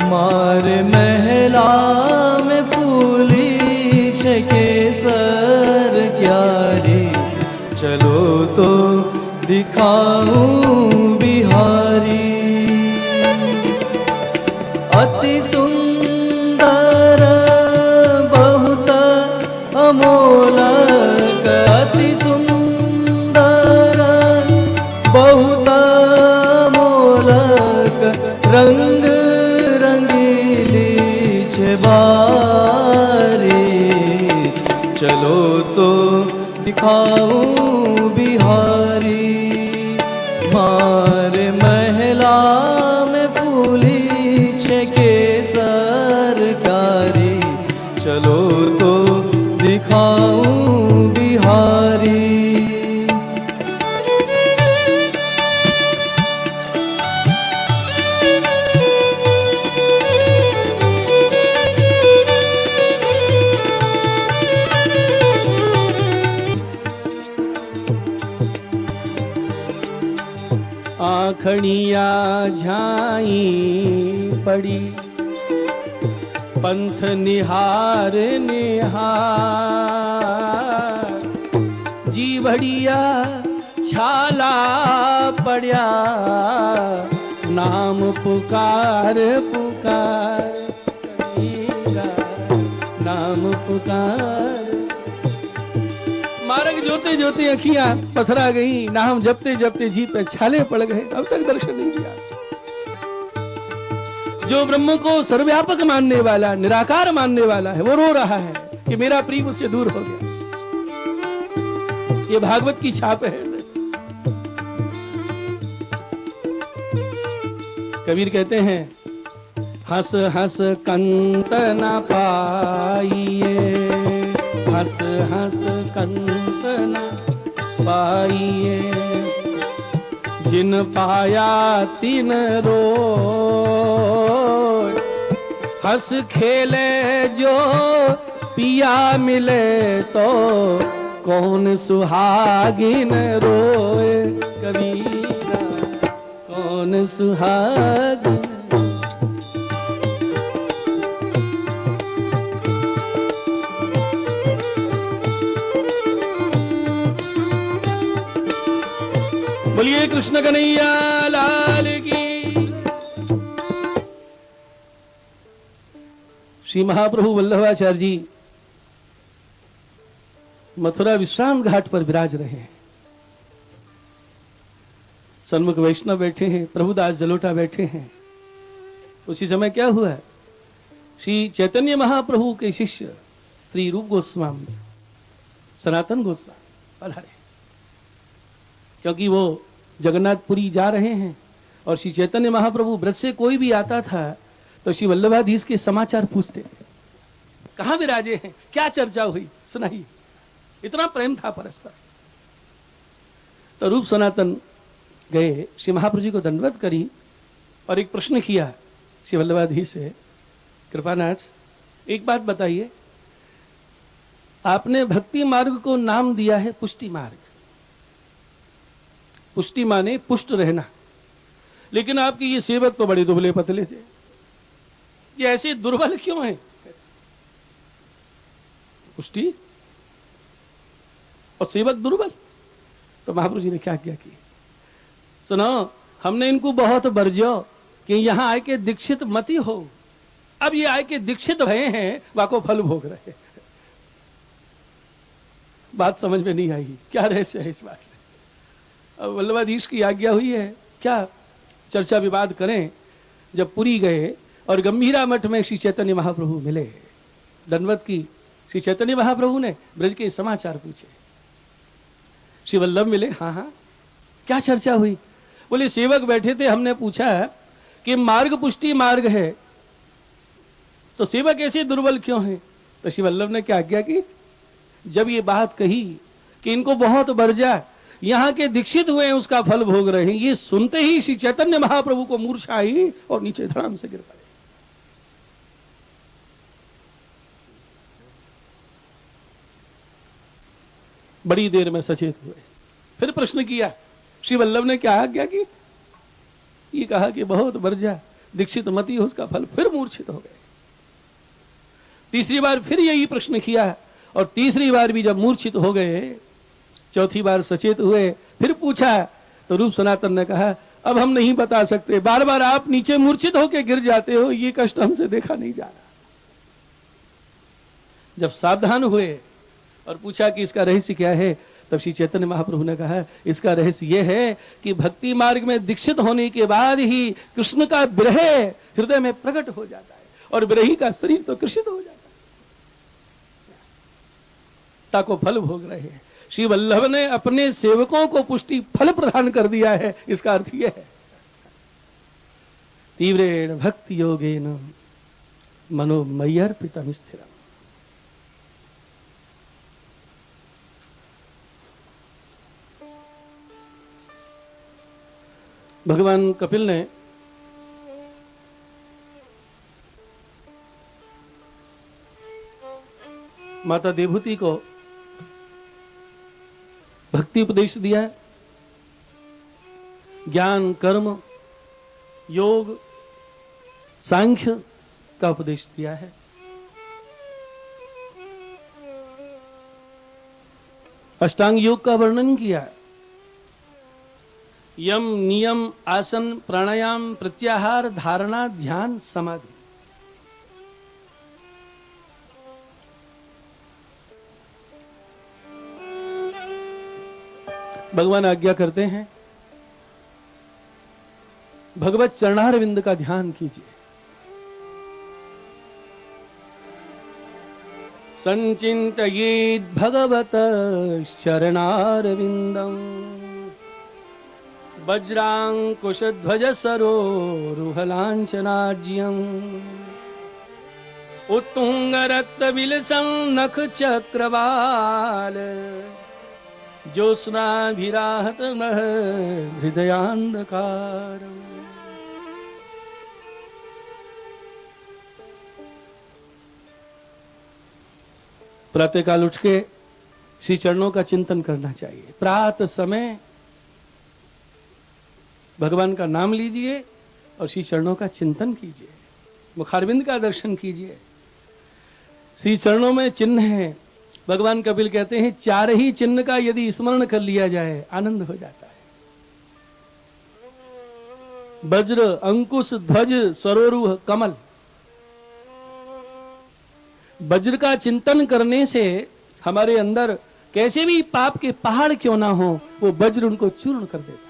मारे महला में फूली छे केसर क्यारी, चलो तो दिखाऊं बिहारी। अति सुंदर बहुत अमोलक, अति सुंदर बहुत अमोलक, रंग रंगीली छे बारी, चलो तो दिखाऊं बिहारी। मारे महला में फूली छे केसर कारी, चलो तो दिखाऊं बिहारी। आखड़िया झाई पड़ी, पंथ निहार निहार, जी भड़िया छाला पड़िया, नाम पुकार पुकार कबीरा, नाम पुकार। मार्ग जोते जोते अखियां पथरा गई, नाम जपते जपते जी पे छाले पड़ गए, अब तक दर्शन नहीं दिया। जो ब्रह्म को सर्वव्यापक मानने वाला, निराकार मानने वाला है, वो रो रहा है कि मेरा प्रिय मुझसे दूर हो गया। ये भागवत की छाप है। कबीर कहते हैं, हंस हंस कंत न पाइए, हंस हंस कंत न पाइए, जिन पाया तिन रोय, हंस खेले जो पिया मिले तो, कौन सुहागिन रोए कबीरा, कौन सुहागिन। बोलिए कृष्ण कन्हैया लाल की। श्री महाप्रभु वल्लभाचार्य जी मथुरा विश्राम घाट पर विराज रहे हैं। सन्मुख वैष्णव बैठे हैं, प्रभुदास जलोटा बैठे हैं। उसी समय क्या हुआ, श्री चैतन्य महाप्रभु के शिष्य श्री रूप गोस्वामी, सनातन गोस्वामी पधारे, क्योंकि वो जगन्नाथपुरी जा रहे हैं और श्री चैतन्य महाप्रभु ब्रज से कोई भी आता था तो श्री वल्लभाधीश के समाचार पूछते, कहां विराजे हैं, क्या चर्चा हुई, सुनाइए। इतना प्रेम था परस्पर। तो रूप सनातन गए, श्री महाप्रभु जी को दंडवत करी और एक प्रश्न किया श्री वल्लभाधीश से, कृपानाथ एक बात बताइए, आपने भक्ति मार्ग को नाम दिया है पुष्टि मार्ग, पुष्टि माने पुष्ट रहना, लेकिन आपके ये सेवक तो बड़े दुबले पतले से, ये ऐसे दुर्बल क्यों हैं? पुष्टि और सेवक दुर्बल। तो महाप्रभु जी ने क्या किया कि सुनो, हमने इनको बहुत बरजो कि यहां आए के दीक्षित मती हो, अब ये आए के दीक्षित भये हैं, वाको फल भोग रहे। बात समझ में नहीं आई, क्या रहस्य है इस बात में? अब वल्लभाधीश की आज्ञा हुई है, क्या चर्चा विवाद करें। जब पुरी गए और गंभीरा मठ में श्री चैतन्य महाप्रभु मिले, दंडवत की, श्री चैतन्य महाप्रभु ने ब्रज के समाचार पूछे। श्री वल्लभ मिले, हाँ हाँ क्या चर्चा हुई? बोले सेवक बैठे थे, हमने पूछा कि मार्ग पुष्टि मार्ग है तो सेवक ऐसे दुर्बल क्यों है? तो श्री वल्लभ ने क्या आज्ञा की, जब ये बात कही कि इनको बहुत बरजा, यहाँ के दीक्षित हुए हैं, उसका फल भोग रहे हैं, ये सुनते ही श्री चैतन्य महाप्रभु को मूर्छा आई और नीचे धड़ाम से गिर पड़े। बड़ी देर में सचेत हुए, फिर प्रश्न किया। श्री वल्लभ ने क्या आज्ञा की? ये कहा कि बहुत बरजा, दीक्षित मती उसका फल फिर मूर्छित हो गए। तीसरी बार फिर यही प्रश्न किया और तीसरी बार भी जब मूर्छित हो गए, चौथी बार सचेत हुए, फिर पूछा तो रूप सनातन ने कहा अब हम नहीं बता सकते, बार बार आप नीचे मूर्छित होकर गिर जाते हो, ये कष्ट हमसे देखा नहीं जा रहा। जब सावधान हुए और पूछा कि इसका रहस्य क्या है, तब श्री चैतन्य महाप्रभु ने कहा इसका रहस्य यह है कि भक्ति मार्ग में दीक्षित होने के बाद ही कृष्ण का विरह हृदय में प्रकट हो जाता है और विरही का शरीर तो कृषित हो जाता है। ताको फल भोग रहे हैं। श्री वल्लभ ने अपने सेवकों को पुष्टि फल प्रदान कर दिया है, इसका अर्थ यह है तीव्रेण भक्ति योगेन मनोमय्यर्पितम् स्थिरम्। भगवान कपिल ने माता देवहूति को भक्ति उपदेश दिया है, ज्ञान कर्म योग सांख्य का उपदेश दिया है। अष्टांग योग का वर्णन किया है, यम नियम आसन प्राणायाम प्रत्याहार धारणा ध्यान समाधि। भगवान आज्ञा करते हैं भगवत चरणारविंद का ध्यान कीजिए। संचिन्तयेत् भगवत चरणारविंदम् वज्रांकुशध्वज सरोरुहलांछनाज्यम् उत्तुंगरक्तविलसं नखचक्रवाल ज्योत्स्नाभिराहतमः हृदयान्धकारम्। प्रातःकाल उठ के श्री चरणों का चिंतन करना चाहिए। प्रातः समय भगवान का नाम लीजिए और श्री चरणों का चिंतन कीजिए, मुखारविंद का दर्शन कीजिए। श्री चरणों में चिन्ह है। भगवान कपिल कहते हैं चार ही चिन्ह का यदि स्मरण कर लिया जाए आनंद हो जाता है। वज्र अंकुश ध्वज सरोरुह कमल। वज्र का चिंतन करने से हमारे अंदर कैसे भी पाप के पहाड़ क्यों ना हो, वो वज्र उनको चूर्ण कर देता है।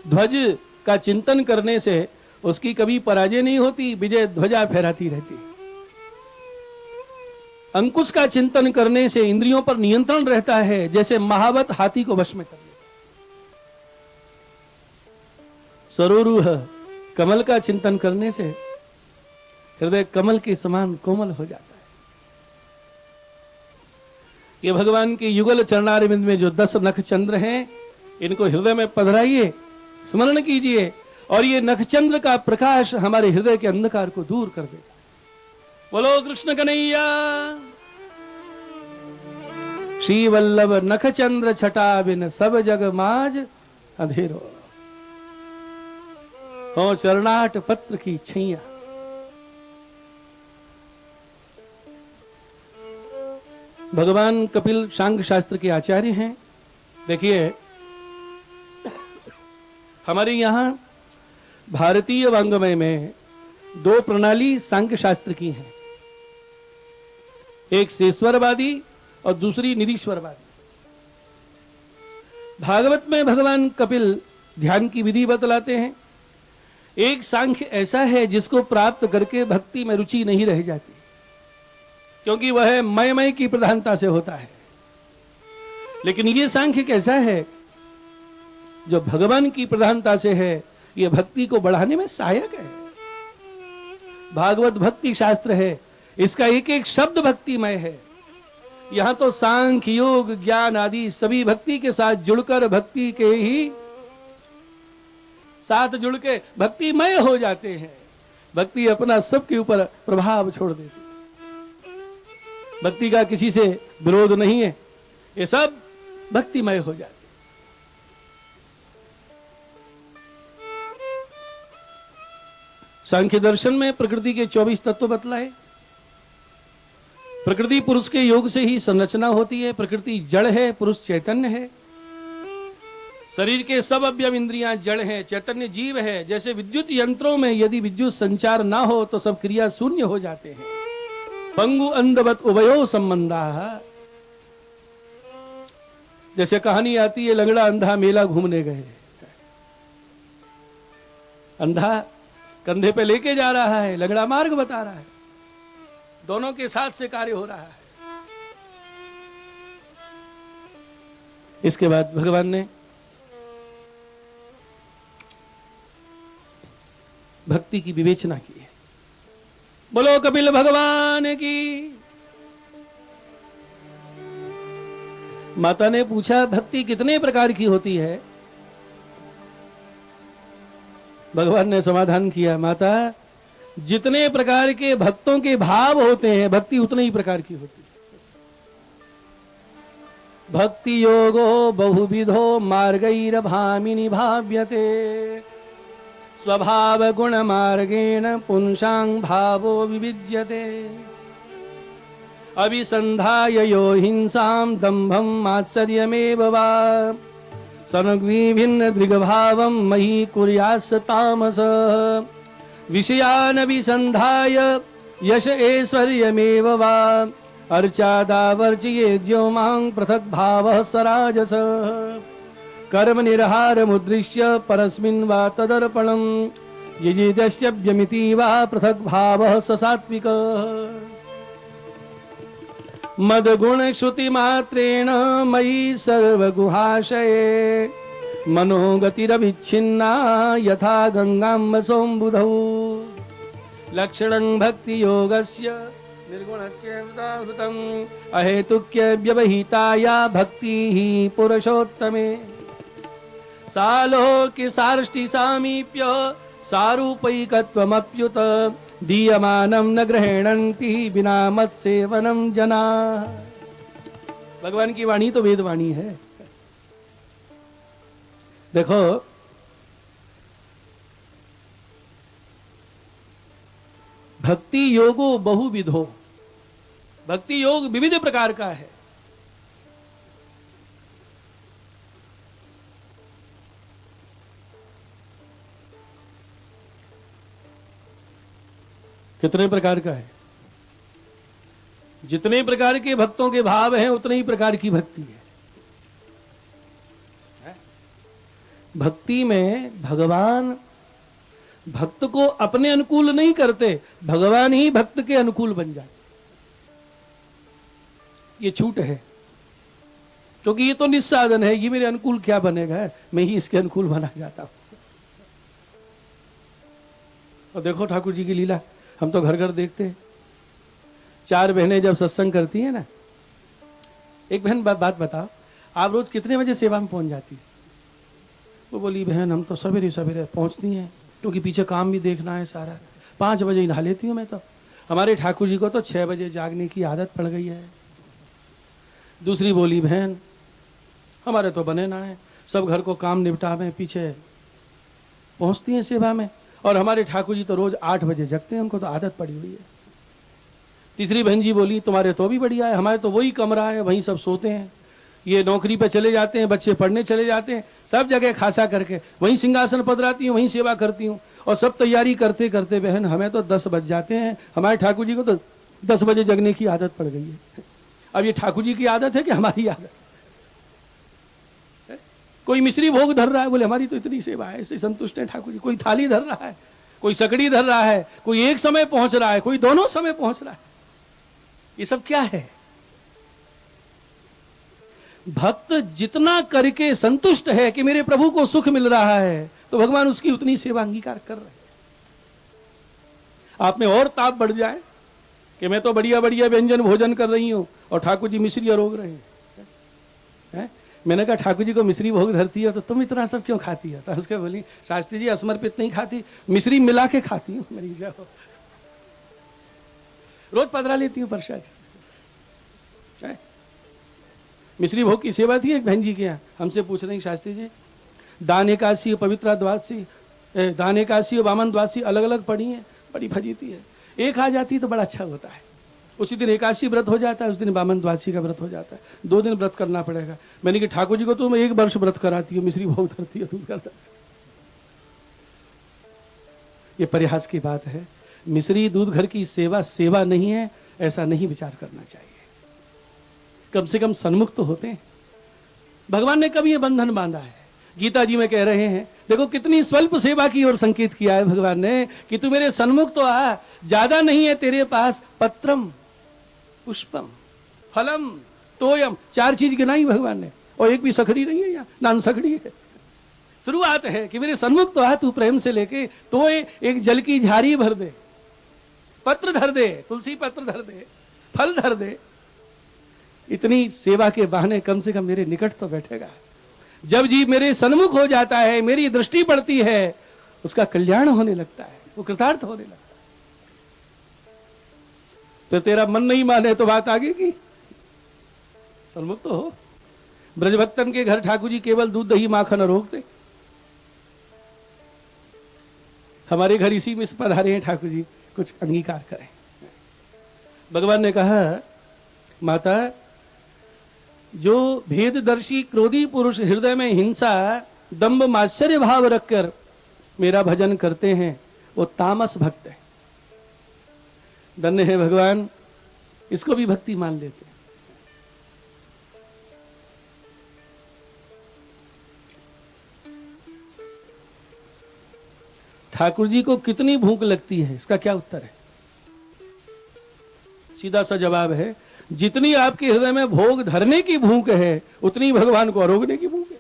ध्वज का चिंतन करने से उसकी कभी पराजय नहीं होती, विजय ध्वजा फहराती रहती है। अंकुश का चिंतन करने से इंद्रियों पर नियंत्रण रहता है, जैसे महावत हाथी को वश में कर लेता। सरोरुह कमल का चिंतन करने से हृदय कमल के समान कोमल हो जाता है। ये भगवान के युगल चरणारविंद में जो 10 नखचंद्र हैं, इनको हृदय में पधराइए, स्मरण कीजिए और ये नखचंद्र का प्रकाश हमारे हृदय के अंधकार को दूर कर देगा। बोलो कृष्ण कन्हैया। श्री वल्लभ नखचंद्र छटा बिन सब जग माज अंधेरो हो चरणाट पत्र की छैया। भगवान कपिल सांख्य शास्त्र के आचार्य हैं। देखिए हमारे यहां भारतीय वांग्मय में 2 प्रणाली सांख्य शास्त्र की है, एक शेश्वरवादी और दूसरी निरीश्वरवादी। भागवत में भगवान कपिल ध्यान की विधि बतलाते हैं। एक सांख्य ऐसा है जिसको प्राप्त करके भक्ति में रुचि नहीं रह जाती, क्योंकि वह मय की प्रधानता से होता है। लेकिन ये सांख्य कैसा है जो भगवान की प्रधानता से है, ये भक्ति को बढ़ाने में सहायक है। भागवत भक्ति शास्त्र है, इसका एक एक शब्द भक्तिमय है। यहां तो सांख्य योग ज्ञान आदि सभी भक्ति के साथ जुड़कर भक्ति के ही साथ जुड़ के भक्तिमय हो जाते हैं। भक्ति अपना सबके ऊपर प्रभाव छोड़ देती है। भक्ति का किसी से विरोध नहीं है, ये सब भक्तिमय हो जाते। सांख्य दर्शन में प्रकृति के 24 तत्व बतलाए। प्रकृति पुरुष के योग से ही संरचना होती है। प्रकृति जड़ है, पुरुष चैतन्य है। शरीर के सब अवयव इंद्रियां जड़ हैं, चैतन्य जीव है। जैसे विद्युत यंत्रों में यदि विद्युत संचार ना हो तो सब क्रिया शून्य हो जाते हैं। पंगु अंधवत उभयो संबंधा। जैसे कहानी आती है, लंगड़ा अंधा मेला घूमने गए। अंधा कंधे पे लेके जा रहा है, लंगड़ा मार्ग बता रहा है, दोनों के साथ से कार्य हो रहा है। इसके बाद भगवान ने भक्ति की विवेचना की है। बोलो कपिल भगवान की। माता ने पूछा, भक्ति कितने प्रकार की होती है? भगवान ने समाधान किया, माता जितने प्रकार के भक्तों के भाव होते हैं, भक्ति उतने ही प्रकार की होती है। भक्ति योगो बहुविधो मार्गैरभामिनी भाव्यते, स्वभाव गुण मार्गेण पुंसां भावो विविद्यते, अभिसंधाय यो हिंसां दंभं मात्सर्यमेव वा सनग्विभिन्न दृग्भावं मयि कुर्यात् तामस, विषयानभिसंधाय यश ऐश्वर्यमेव वा अर्चादावर्चयेद्यो मां पृथक् भावः स राजस, कर्म निर्हारमुद्दिश्य परस्मिन् वा तदर्पणं यजिदस्यव्यमिति वा पृथक् भावः स सात्विकः, मदगुण श्रुति मात्रेण मयि सर्वगुहाशये मनोगतिरविच्छिन्ना यथा गंगां सोऽम्बुधौ, लक्षणं भक्ति योगस्य निर्गुणस्य उदाहृतम् अहेतुक्य व्यवहिताया भक्तिः पुरुषोत्तमे, सालोक्य सार्ष्टि सामीप्य सारूपैकत्वमप्युत दीयमानं न ग्रहणन्ति बिना मत्सेवनं जना। भगवान की वाणी तो वेद वाणी है। देखो, भक्ति योगो बहुविधो, भक्ति योग विविध प्रकार का है। कितने प्रकार का है? जितने प्रकार के भक्तों के भाव हैं उतने ही प्रकार की भक्ति है। भक्ति में भगवान भक्त को अपने अनुकूल नहीं करते, भगवान ही भक्त के अनुकूल बन जाते। ये छूट है, क्योंकि ये तो निस्साधन है, ये मेरे अनुकूल क्या बनेगा, मैं ही इसके अनुकूल बना जाता हूं। और देखो ठाकुर जी की लीला, हम तो घर घर देखते हैं। चार बहनें जब सत्संग करती हैं ना, एक बहन बात बताओ, आप रोज कितने बजे सेवा में पहुंच जाती है? वो बोली, बहन हम तो सवेरे सवेरे पहुंचती हैं, क्योंकि पीछे काम भी देखना है सारा। 5 बजे नहा लेती हूँ मैं तो। हमारे ठाकुर जी को तो 6 बजे जागने की आदत पड़ गई है। दूसरी बोली, बहन हमारे तो बने ना है, सब घर को काम निपटा में पीछे पहुंचती हैं सेवा में, और हमारे ठाकुर जी तो रोज 8 बजे जगते हैं, उनको तो आदत पड़ी हुई है। तीसरी बहन जी बोली, तुम्हारे तो भी बढ़िया है, हमारे तो वही कमरा है, वहीं सब सोते हैं, ये नौकरी पे चले जाते हैं, बच्चे पढ़ने चले जाते हैं, सब जगह खासा करके वहीं सिंहासन पधराती हूँ, वहीं सेवा करती हूँ। और सब तैयारी करते करते बहन हमें तो 10 बज जाते हैं, हमारे ठाकुर जी को तो 10 बजे जगने की आदत पड़ गई है। अब ये ठाकुर जी की आदत है कि हमारी आदत? कोई मिश्री भोग धर रहा है, बोले हमारी तो इतनी सेवा है, इससे संतुष्ट है ठाकुर जी। कोई थाली धर रहा है, कोई सकड़ी धर रहा है, कोई एक समय पहुंच रहा है, कोई दोनों समय पहुंच रहा है। ये सब क्या है? भक्त जितना करके संतुष्ट है कि मेरे प्रभु को सुख मिल रहा है, तो भगवान उसकी उतनी सेवा अंगीकार कर रहे हैं। आप में और ताप बढ़ जाए कि मैं तो बढ़िया बढ़िया व्यंजन भोजन कर रही हूं और ठाकुर जी मिश्री रोक रहे हैं। मैंने कहा ठाकुर जी को मिश्री भोग धरती है तो तुम इतना सब क्यों खाती है? तो उसके बोली, शास्त्री जी असमर्पित नहीं खाती, मिश्री मिला के खाती हूँ, मेरी जाओ रोज पधरा लेती हूँ प्रसाद। मिश्री भोग की सेवा थी एक बहन जी के यहाँ, हमसे पूछ रही, शास्त्री जी दान एकादशी पवित्र द्वादशी दान एकादशी और वामन द्वादशी अलग अलग पड़ी है, बड़ी फजीती है। एक आ जाती तो बड़ा अच्छा होता है। उसी दिन एकादशी व्रत हो जाता है, उस दिन वामन द्वादशी का व्रत हो जाता है। 2 दिन व्रत करना पड़ेगा। मैंने कि ठाकुर जी को तुम 1 वर्ष व्रत कराती हो, मिश्री भोग धरती हो, तुम करता। ये परिहास की बात है। मिश्री दूध घर की सेवा नहीं है, ऐसा नहीं विचार करना चाहिए। कम से कम सन्मुख तो होते हैं। भगवान ने कभी ये बंधन बांधा है? गीता जी में कह रहे हैं, देखो कितनी स्वल्प सेवा की ओर संकेत किया है भगवान ने कि तू मेरे सन्मुख तो आ, ज्यादा नहीं है तेरे पास, पत्रम पुष्पम फलम तोयम, 4 चीज गिनाई भगवान ने, और एक भी सखड़ी नहीं है, यहाँ नान सखड़ी है। शुरुआत है कि मेरे सन्मुख तो आ तू प्रेम से लेके, तो एक जल की झारी भर दे, पत्र धर दे, तुलसी पत्र धर दे, फल धर दे। इतनी सेवा के बहाने कम से कम मेरे निकट तो बैठेगा। जब जीव मेरे सन्मुख हो जाता है, मेरी दृष्टि पड़ती है, उसका कल्याण होने लगता है, वो कृतार्थ होने लगता है। तो तेरा मन नहीं माने तो बात आगे की, सन्मुख तो हो। ब्रजभक्तन के घर ठाकुर जी केवल दूध दही माखन रोकते। हमारे घर इसी में पधारे हैं ठाकुर जी, कुछ अंगीकार करें। भगवान ने कहा, माता जो भेददर्शी क्रोधी पुरुष हृदय में हिंसा दंभ मात्सर्य भाव रखकर मेरा भजन करते हैं, वो तामस भक्त है। धन्य है भगवान, इसको भी भक्ति मान लेते हैं। ठाकुर जी को कितनी भूख लगती है, इसका क्या उत्तर है? सीधा सा जवाब है, जितनी आपके हृदय में भोग धरने की भूख है, उतनी भगवान को आरोगने की भूख है।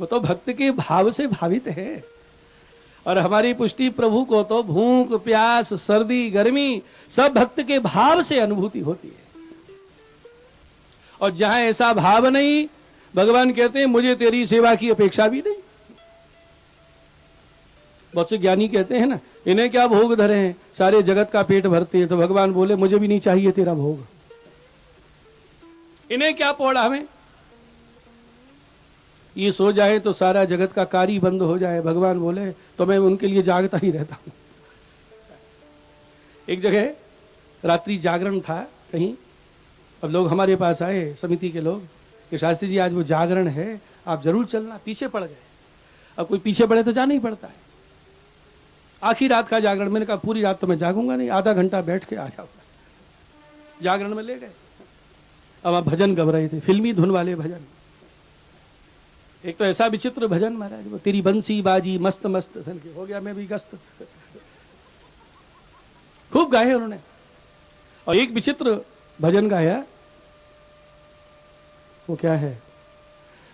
वो तो भक्त के भाव से भावित है। और हमारी पुष्टि प्रभु को तो भूख प्यास सर्दी गर्मी सब भक्त के भाव से अनुभूति होती है। और जहां ऐसा भाव नहीं, भगवान कहते हैं मुझे तेरी सेवा की अपेक्षा भी नहीं। बहुत से ज्ञानी कहते हैं ना, इन्हें क्या भोग धरे हैं, सारे जगत का पेट भरते हैं। तो भगवान बोले मुझे भी नहीं चाहिए तेरा भोग, इन्हें क्या पौड़ा हमें, ये सो जाए तो सारा जगत का कार्य बंद हो जाए। भगवान बोले तो मैं उनके लिए जागता ही रहता हूं। एक जगह रात्रि जागरण था कहीं, अब लोग हमारे पास आए समिति के लोग कि शास्त्री जी आज वो जागरण है, आप जरूर चलना। पीछे पड़ गए। अब कोई पीछे पड़े तो जाना ही पड़ता है। आखिरी रात का जागरण, मैंने कहा पूरी रात तो मैं जागूंगा नहीं, आधा घंटा बैठ के आ जाऊंगा। जागरण में ले गए। अब आप भजन गा रहे थे, फिल्मी धुन वाले भजन। एक तो ऐसा विचित्र भजन महाराज, वो तेरी बंसी बाजी मस्त मस्त धन के, हो गया मैं भी गस्त। खूब गाए उन्होंने। और एक विचित्र भजन गाया, वो क्या है,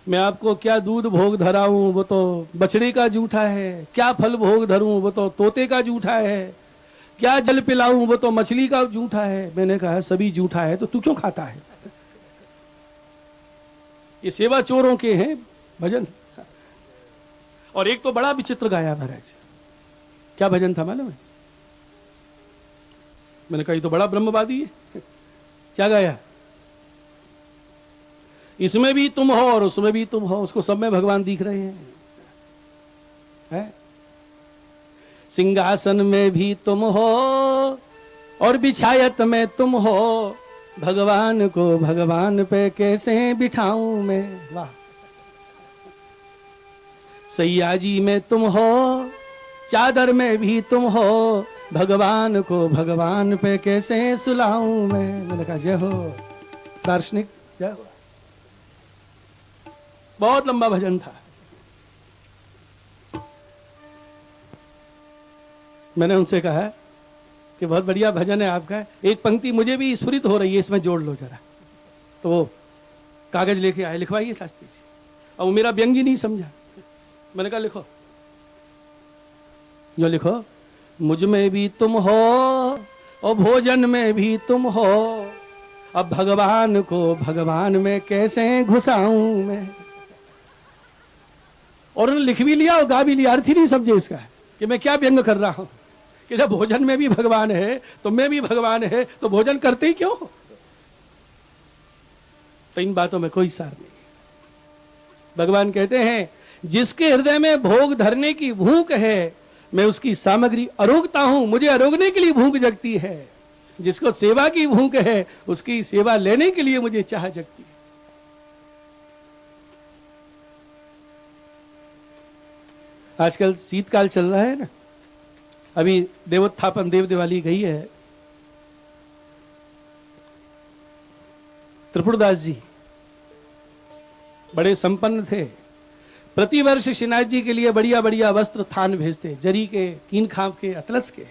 मैं आपको क्या दूध भोग धराऊं, वो तो बछड़े का जूठा है। क्या फल भोग धरूं, वो तो तोते का जूठा है। क्या जल पिलाऊं, वो तो मछली का जूठा है। मैंने कहा सभी जूठा है तो तू क्यों खाता है? ये सेवा चोरों के हैं भजन। और एक तो बड़ा विचित्र गाया महाराज। क्या भजन था मालूम है? मैंने कहा ये तो बड़ा ब्रह्मवादी है। क्या गाया, इसमें भी तुम हो और उसमें भी तुम हो, उसको सब में भगवान दिख रहे हैं, है? सिंहासन में भी तुम हो और बिछायत में तुम हो, भगवान को भगवान पे कैसे बिठाऊं मैं। वाह। सैयाजी में तुम हो, चादर में भी तुम हो, भगवान को भगवान पे कैसे सुलाऊं मैं। मैंने कहा जय हो दार्शनिक, जय हो। बहुत लंबा भजन था। मैंने उनसे कहा कि बहुत बढ़िया भजन है आपका, एक पंक्ति मुझे भी स्फुरित हो रही है, इसमें जोड़ लो जरा। तो वो कागज लेके आए, लिखवाइए शास्त्री जी। और वो मेरा व्यंग्य नहीं समझा। मैंने कहा लिखो, जो लिखो, मुझ में भी तुम हो और भोजन में भी तुम हो, अब भगवान को भगवान में कैसे घुसाऊं मैं। और उन्होंने लिख भी लिया और गा भी लिया। अर्थ ही नहीं समझे इसका कि मैं क्या व्यंग कर रहा हूं, कि जब भोजन में भी भगवान है तो मैं भी भगवान है, तो भोजन करते ही क्यों? तो इन बातों में कोई सार नहीं। भगवान कहते हैं जिसके हृदय में भोग धरने की भूख है, मैं उसकी सामग्री अरोगता हूं, मुझे अरोगने के लिए भूख जगती है। जिसको सेवा की भूख है, उसकी सेवा लेने के लिए मुझे चाह जगती है। आजकल शीतकाल चल रहा है ना, अभी देवोत्थापन देव दिवाली गई है। त्रिपुरदास जी बड़े संपन्न थे, प्रतिवर्ष श्रीनाथ जी के लिए बढ़िया बढ़िया वस्त्र थान भेजते, जरी के, कीन खाप के, अतलस के।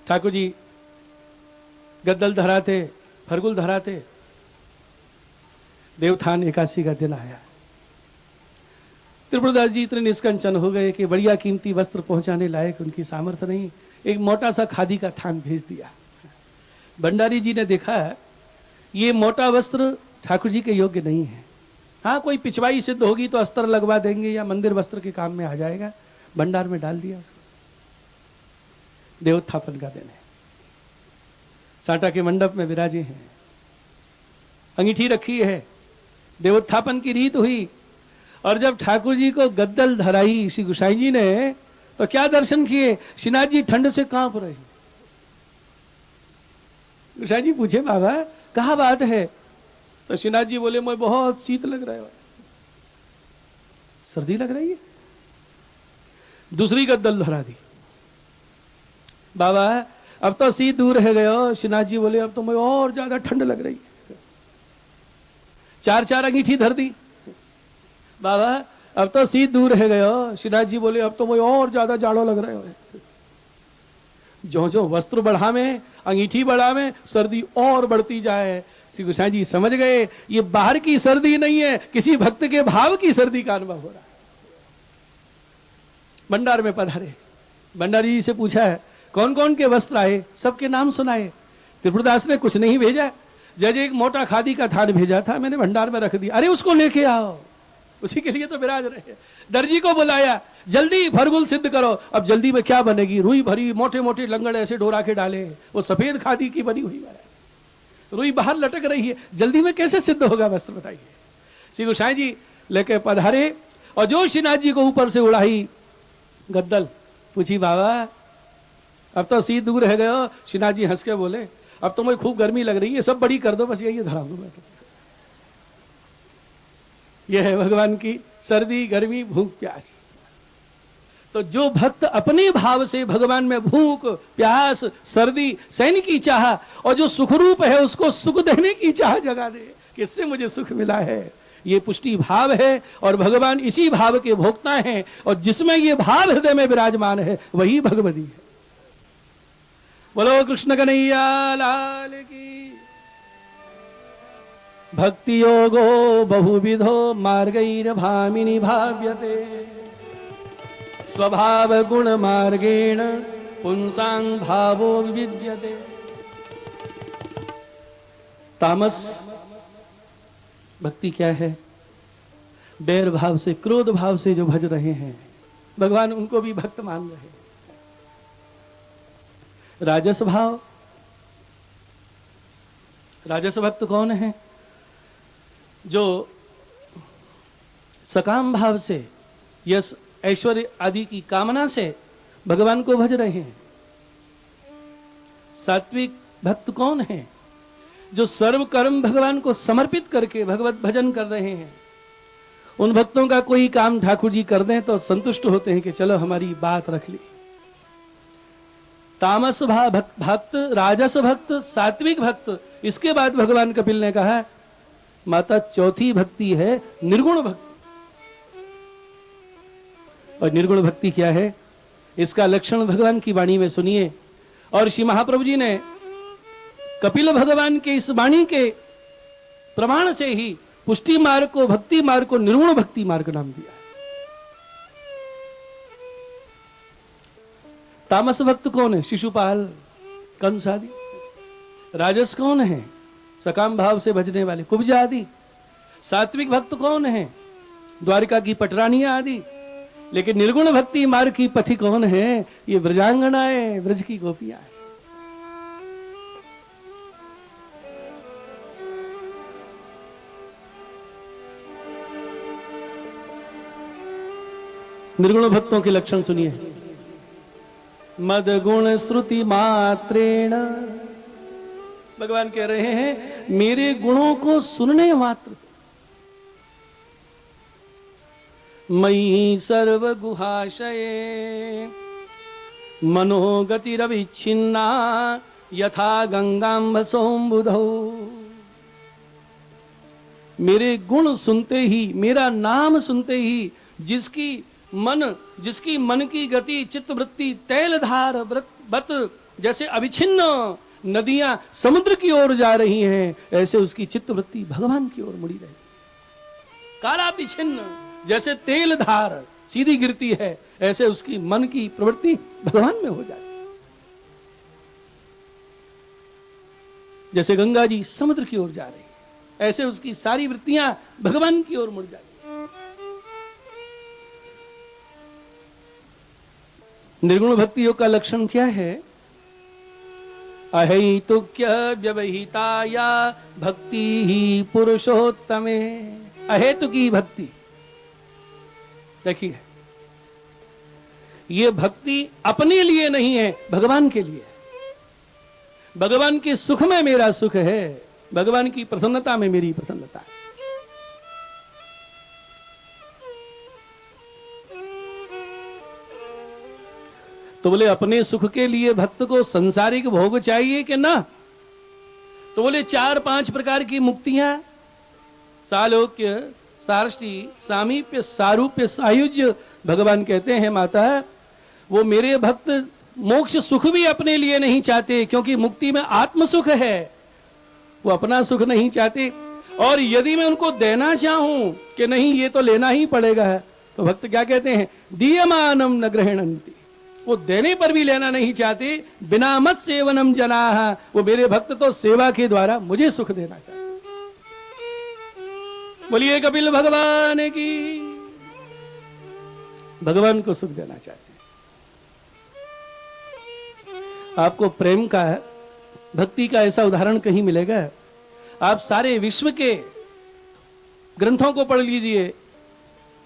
ठाकुर जी गद्दल धराते, फरगुल धराते। देवथान एकादशी का दिन आया, त्रिपुरदास जी इतने निष्कंचन हो गए कि बढ़िया कीमती वस्त्र पहुंचाने लायक उनकी सामर्थ्य नहीं, एक मोटा सा खादी का थान भेज दिया। भंडारी जी ने देखा ये मोटा वस्त्र ठाकुर जी के योग्य नहीं है। हाँ, कोई पिछवाई सिद्ध होगी तो अस्तर लगवा देंगे या मंदिर वस्त्र के काम में आ जाएगा। भंडार में डाल दिया उसको। देवोत्थापन का दिन है, साटा के मंडप में विराजे हैं, अंगीठी रखी है, देवोत्थापन की रीत हुई। और जब ठाकुर जी को गद्दल धराई श्री गोसाई जी ने, तो क्या दर्शन किए, श्रीनाथ जी ठंड से कांप रहे। गोसाई जी पूछे बाबा कहा बात है, तो श्रीनाथ जी बोले मैं बहुत शीत लग रहा है, सर्दी लग रही है। दूसरी गद्दल धरा दी, बाबा अब तो शीत दूर है गयो। श्रीनाथ जी बोले अब तो मैं और ज्यादा ठंड लग रही है। चार चार अंगीठी धर दी, बाबा अब तो शीत दूर है गयो। श्रीनाथ जी बोले अब तो मैं और ज्यादा जाड़ो लग रहे हो। जो जो वस्त्र बढ़ा में, अंगीठी बढ़ा में, सर्दी और बढ़ती जाए। श्री गोसाई जी समझ गए ये बाहर की सर्दी नहीं है, किसी भक्त के भाव की सर्दी का अनुभव हो रहा है। भंडार में पधारे, भंडारी जी से पूछा है कौन कौन के वस्त्र आए, सबके नाम सुनाए। त्रिपुरदास ने कुछ नहीं भेजा, जज एक मोटा खादी का थान भेजा था, मैंने भंडार में रख दिया। अरे उसको लेके आओ, उसी के लिए तो विराज रहे। दर्जी को बुलाया, जल्दी फरगुल सिद्ध करो। अब जल्दी में क्या बनेगी, रुई भरी मोटे मोटे लंगड़ ऐसे डोरा के डाले, वो सफेद खादी की बनी हुई है, रुई बाहर लटक रही है, जल्दी में कैसे सिद्ध होगा वस्त्र बताइए। श्री गोसाई जी लेके पधारे और जो श्रीनाथ जी को ऊपर से उड़ाई गद्दल, पूछी बाबा अब तो शीत दूर है गयो। श्रीनाथ जी हंस के बोले अब तो मैं खूब गर्मी लग रही है, सब बड़ी कर दो, बस यही धरा दो मैं। यह है भगवान की सर्दी गर्मी भूख प्यास। तो जो भक्त अपने भाव से भगवान में भूख प्यास सर्दी सहन की चाह, और जो सुखरूप है उसको सुख देने की चाह जगा दे कि इससे मुझे सुख मिला है, ये पुष्टि भाव है। और भगवान इसी भाव के भोक्ता हैं, और जिसमें ये भाव हृदय में विराजमान है वही भगवती है। बोलो कृष्ण कन्हैया लाल की। भक्ति योगो बहुविधो मार्गैर भामिनी भाव्यते, स्वभाव गुण मार्गेण पुंसां भावो विविध्यते। तामस भक्ति क्या है, बैर भाव से क्रोध भाव से जो भज रहे हैं भगवान उनको भी भक्त मान रहे हैं। राजस भाव, राजस भक्त कौन है, जो सकाम भाव से यश ऐश्वर्य आदि की कामना से भगवान को भज रहे हैं। सात्विक भक्त कौन है, जो सर्व कर्म भगवान को समर्पित करके भगवत भजन कर रहे हैं। उन भक्तों का कोई काम ठाकुर जी कर दें तो संतुष्ट होते हैं कि चलो हमारी बात रख ली। तामस भक्त, राजस भक्त, सात्विक भक्त, इसके बाद भगवान कपिल ने कहा माता चौथी भक्ति है निर्गुण भक्ति। और निर्गुण भक्ति क्या है, इसका लक्षण भगवान की वाणी में सुनिए। और श्री महाप्रभु जी ने कपिल भगवान के इस वाणी के प्रमाण से ही पुष्टि मार्ग को, भक्ति मार्ग को निर्गुण भक्ति मार्ग नाम दिया। तामस भक्त कौन है, शिशुपाल कंस आदि। राजस कौन है, सकाम भाव से भजने वाले कुब्जा आदि। सात्विक भक्त कौन है, द्वारिका की पटरानियां आदि। लेकिन निर्गुण भक्ति मार्ग की पथी कौन है, ये ब्रजांगनाएं, ब्रज की गोपियां हैं। निर्गुण भक्तों के लक्षण सुनिए। मद गुण श्रुति मात्रेण, भगवान कह रहे हैं मेरे गुणों को सुनने मात्र से मयि सर्व गुहाशये मनोगतिरविच्छिन्ना यथा गंगांब सोमबुधौ। मेरे गुण सुनते ही, मेरा नाम सुनते ही जिसकी मन की गति चित्तवृत्ति तैलधार बत जैसे अविच्छिन्न नदियां समुद्र की ओर जा रही हैं, ऐसे उसकी चित्तवृत्ति भगवान की ओर मुड़ी रही। काला विच्छिन्न जैसे तेल धार सीधी गिरती है, ऐसे उसकी मन की प्रवृत्ति भगवान में हो जाती। जैसे गंगा जी समुद्र की ओर जा रही, ऐसे उसकी सारी वृत्तियां भगवान की ओर मुड़ जाती। निर्गुण भक्ति योग का लक्षण क्या है? अहेतुक्य व्यवहिताया भक्ति ही पुरुषोत्तमे। अहेतु की भक्ति, देखिए ये भक्ति अपने लिए नहीं है, भगवान के लिए है। भगवान के सुख में मेरा सुख है, भगवान की प्रसन्नता में मेरी प्रसन्नता है। तो बोले अपने सुख के लिए भक्त को संसारिक भोग चाहिए कि ना? तो बोले 4-5 प्रकार की मुक्तियां, सालोक्य, सारष्टि, सामीप्य, सारूप्य, सायुज्य। भगवान कहते हैं माता वो मेरे भक्त मोक्ष सुख भी अपने लिए नहीं चाहते, क्योंकि मुक्ति में आत्म सुख है, वो अपना सुख नहीं चाहते। और यदि मैं उनको देना चाहूं कि नहीं ये तो लेना ही पड़ेगा, तो भक्त क्या कहते हैं? दीयमानम न ग्रहणन्ति। वो देने पर भी लेना नहीं चाहते। बिना मत सेवनम जनाः, वो मेरे भक्त तो सेवा के द्वारा मुझे सुख देना चाहते। बोलिए कपिल भगवान की। भगवान को सुख देना चाहते। आपको प्रेम का, भक्ति का ऐसा उदाहरण कहीं मिलेगा? आप सारे विश्व के ग्रंथों को पढ़ लीजिए,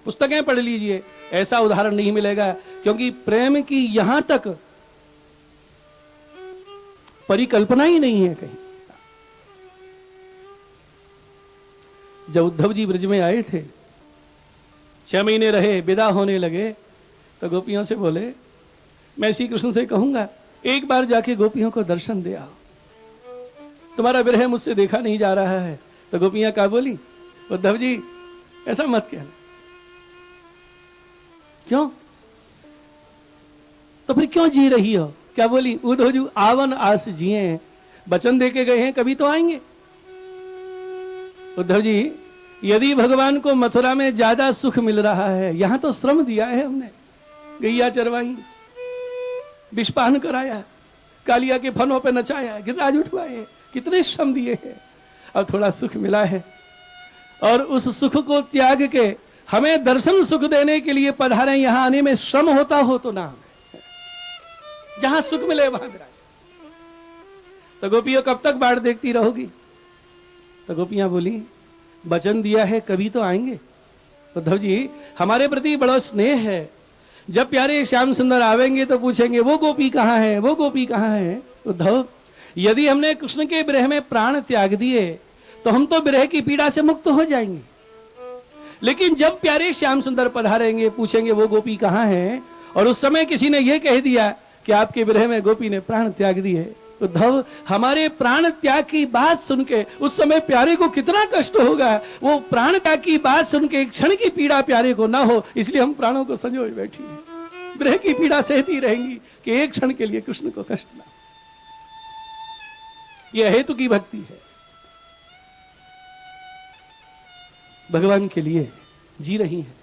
पुस्तकें पढ़ लीजिए, ऐसा उदाहरण नहीं मिलेगा। क्योंकि प्रेम की यहां तक परिकल्पना ही नहीं है कहीं। जब उद्धव जी ब्रज में आए थे, 6 महीने रहे, विदा होने लगे, तो गोपियों से बोले मैं श्री कृष्ण से कहूंगा एक बार जाके गोपियों को दर्शन दे आओ, तुम्हारा विरह मुझसे देखा नहीं जा रहा है। तो गोपियां क्या बोली? उद्धव जी ऐसा मत कहना। क्यों? तो फिर क्यों जी रही हो? क्या बोली? उद्धव जी आवन आस जिए, वचन देके गए हैं कभी तो आएंगे। उद्धव जी यदि भगवान को मथुरा में ज्यादा सुख मिल रहा है, यहां तो श्रम दिया है हमने, गैया चरवाई, विषपान कराया, कालिया के फनों पे नचाया, गिरराज उठवाए, कितने श्रम दिए हैं। अब थोड़ा सुख मिला है और उस सुख को त्याग के हमें दर्शन सुख देने के लिए पधारे। यहां आने में श्रम होता हो तो ना, जहां सुख मिले वहां विराज। तो गोपियों कब तक बाट देखती रहोगी? तो गोपियां बोली वचन दिया है कभी तो आएंगे। उद्धव जी हमारे प्रति बड़ा स्नेह है, जब प्यारे श्याम सुंदर आवेंगे तो पूछेंगे वो गोपी कहाँ है, वो गोपी कहाँ है। उद्धव यदि हमने कृष्ण के विरह में प्राण त्याग दिए तो हम तो विरह की पीड़ा से मुक्त हो जाएंगे, लेकिन जब प्यारे श्याम सुंदर पधारेंगे, पूछेंगे वो गोपी कहाँ है, और उस समय किसी ने यह कह दिया कि आपके विरह में गोपी ने प्राण त्याग दिए, उद्धव हमारे प्राण त्याग की बात सुन के उस समय प्यारे को कितना कष्ट होगा। वो प्राण त्याग की बात सुन के एक क्षण की पीड़ा प्यारे को ना हो, इसलिए हम प्राणों को संजोए बैठी हैं, विरह की पीड़ा सहती रहेंगी कि एक क्षण के लिए कृष्ण को कष्ट ना। यह हेतु की भक्ति है, भगवान के लिए जी रही है।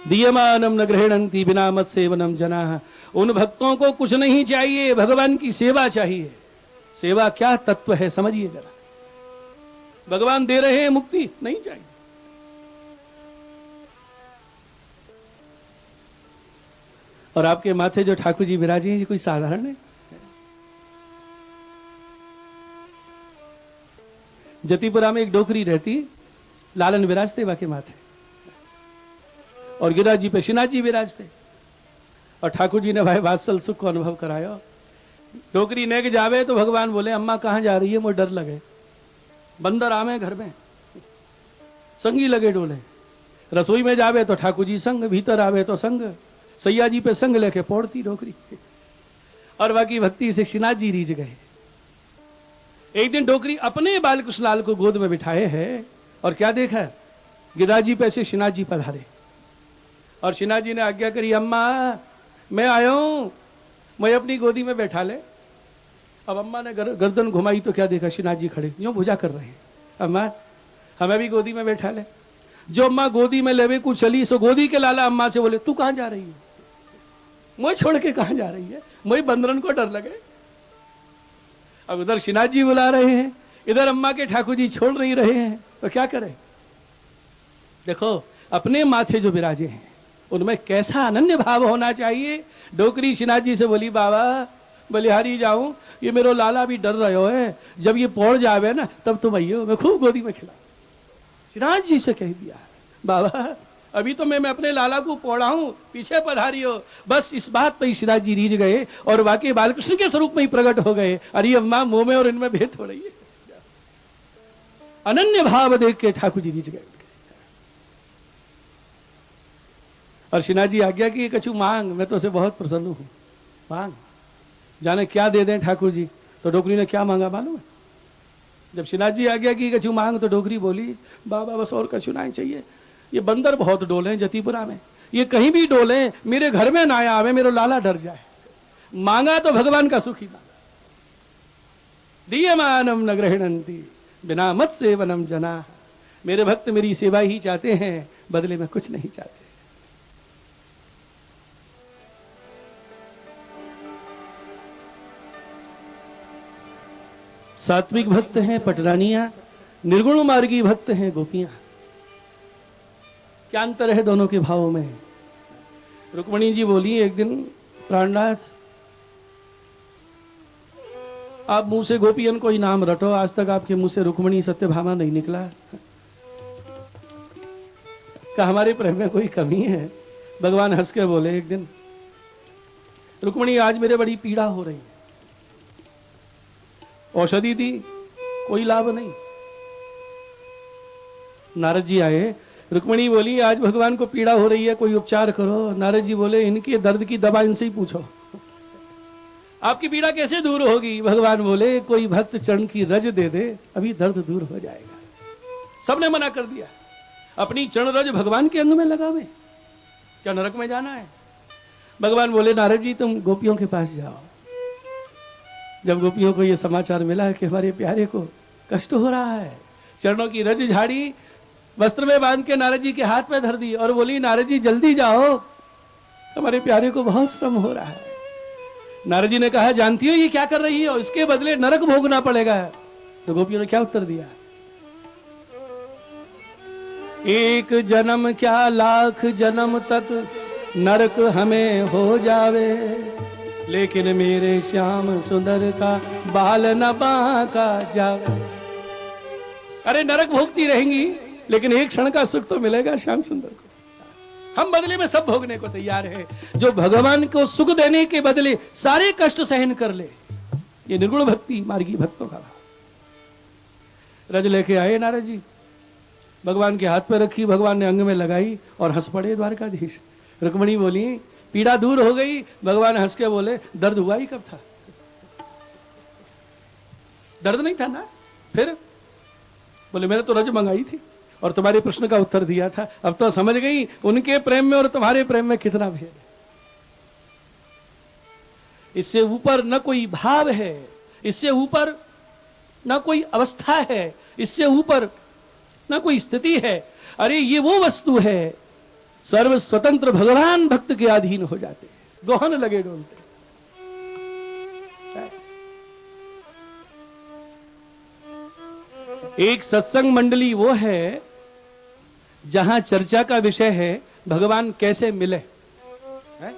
दीयमानम न ग्रहणन्ति बिना मत सेवनम जनाः। उन भक्तों को कुछ नहीं चाहिए, भगवान की सेवा चाहिए। सेवा क्या तत्व है समझिए जरा। भगवान दे रहे हैं मुक्ति, नहीं चाहिए। और आपके माथे जो ठाकुर जी विराजे हैं ये कोई साधारण है? जतिपुरा में एक डोकरी रहती, लालन विराजते बाके माथे। और गिरिराज जी पे श्रीनाथ जी विराजते। और ठाकुर जी ने भाई वात्सल सुख को अनुभव कराया। डोकरी नेक जावे तो भगवान बोले अम्मा कहाँ जा रही है, मुझे डर लगे, बंदर आवे घर में, संगी लगे डोले। रसोई में जावे तो ठाकुर जी संग, भीतर आवे तो संग, सैया जी पे संग लेके पौड़ती डोकरी। और बाकी भक्ति से श्रीनाथ जी रीझ गए। एक दिन डोकरी अपने बालकृष्ण लाल को गोद में बिठाए है और क्या देखा, गिरिराज जी पे से श्रीनाथ जी पधारे और श्रीनाथ जी ने आज्ञा करी अम्मा मैं आया हूं, मैं अपनी गोदी में बैठा ले। अब अम्मा ने गर्दन घुमाई तो क्या देखा, श्रीनाथ जी खड़े यूं भुजा कर रहे हैं, अम्मा हमें भी गोदी में बैठा ले। जो अम्मा गोदी में लेवे कुछ चली सो गोदी के लाला अम्मा से बोले तू कहां जा रही है, मुझे छोड़ के कहां जा रही है, मुझे बंदरन को डर लगे। अब उधर श्रीनाथ जी बुला रहे हैं, इधर अम्मा के ठाकुर जी छोड़ नहीं रहे हैं, तो क्या करें। देखो अपने माथे जो विराजे हैं उनमें कैसा अनन्य भाव होना चाहिए। डोकरी श्रीनाथ जी से बोली बाबा बलिहारी जाऊं, ये मेरो लाला भी डर रहे हो है, जब ये पौड़ जावे ना तब तुम आइयो, मैं खूब गोदी में खिला। श्रीनाथ जी से कह दिया बाबा अभी तो मैं अपने लाला को पौड़ा हूं, पीछे पधारी हो। बस इस बात पर श्रीनाथ जी रीझ गए और वाकई बालकृष्ण के स्वरूप में ही प्रकट हो गए। अरे अम्मा मुंह में और इनमें भेद हो रही है। अनन्य भाव देख के ठाकुर जी रीझ गए और श्रीनाथ जी आज्ञा की कछु मांग, मैं तो उसे बहुत प्रसन्न हूं, मांग। जाने क्या दे दें ठाकुर जी। तो डोकरी ने क्या मांगा मालूम है, जब श्रीनाथ जी आज्ञा की कछु मांग तो डोकरी बोली बाबा बस और कछु नहीं चाहिए, ये बंदर बहुत डोले जतीपुरा में, ये कहीं भी डोले मेरे घर में ना आवे, मेरा लाला डर जाए। मांगा तो भगवान का सुख ही मांगा। दीयमानम न गृह्णन्ति बिना मत सेवनम जना, मेरे भक्त मेरी सेवा ही चाहते हैं, बदले में कुछ नहीं चाहते। सात्विक भक्त हैं पटरानियां, निर्गुण मार्गी भक्त हैं गोपियां। क्या अंतर है दोनों के भावों में। रुक्मणी जी बोली एक दिन प्राणनाथ आप मुंह से गोपियन को ही नाम रटो, आज तक आपके मुंह से रुक्मणी सत्यभामा नहीं निकला, क्या हमारे प्रेम में कोई कमी है। भगवान हंस के बोले एक दिन रुक्मणी आज मेरे बड़ी पीड़ा हो रही है, औषधि दी कोई लाभ नहीं। नारद जी आए, रुक्मणी बोली आज भगवान को पीड़ा हो रही है, कोई उपचार करो। नारद जी बोले इनके दर्द की दवा इनसे ही पूछो, आपकी पीड़ा कैसे दूर होगी। भगवान बोले कोई भक्त चरण की रज दे दे, अभी दर्द दूर हो जाएगा। सबने मना कर दिया, अपनी चरण रज भगवान के अंग में लगावे, क्या नरक में जाना है। भगवान बोले नारद जी तुम गोपियों के पास जाओ। जब गोपियों को यह समाचार मिला कि हमारे प्यारे को कष्ट हो रहा है, चरणों की रज झाड़ी वस्त्र में बांध के नारद जी के हाथ में धर दी और बोली नारद जी जल्दी जाओ, हमारे प्यारे को बहुत श्रम हो रहा है। नारद जी ने कहा जानती हो ये क्या कर रही हो, इसके बदले नरक भोगना पड़ेगा। तो गोपियों ने क्या उत्तर दिया, एक जन्म क्या लाख जन्म तक नरक हमें हो जावे, लेकिन मेरे श्याम सुंदर का बाल न बांका जावे। अरे नरक भोगती रहेंगी लेकिन एक क्षण का सुख तो मिलेगा श्याम सुंदर को, हम बदले में सब भोगने को तैयार है। जो भगवान को सुख देने के बदले सारे कष्ट सहन कर ले, ये निर्गुण भक्ति मार्गी भक्तों का भाव। रज लेके आए नारद जी, भगवान के हाथ पे रखी, भगवान ने अंग में लगाई और हंस पड़े द्वारकाधीश। रुक्मणी बोली पीड़ा दूर हो गई। भगवान हंस के बोले दर्द हुआ ही कब था, दर्द नहीं था ना। फिर बोले मैंने तो रज मंगाई थी और तुम्हारे प्रश्न का उत्तर दिया था, अब तो समझ गई उनके प्रेम में और तुम्हारे प्रेम में कितना भेद है। इससे ऊपर न कोई भाव है, इससे ऊपर न कोई अवस्था है, इससे ऊपर न कोई स्थिति है। अरे ये वो वस्तु है सर्व स्वतंत्र भगवान भक्त के अधीन हो जाते, गोहन लगे डोलते। एक सत्संग मंडली वो है जहां चर्चा का विषय है भगवान कैसे मिले, है?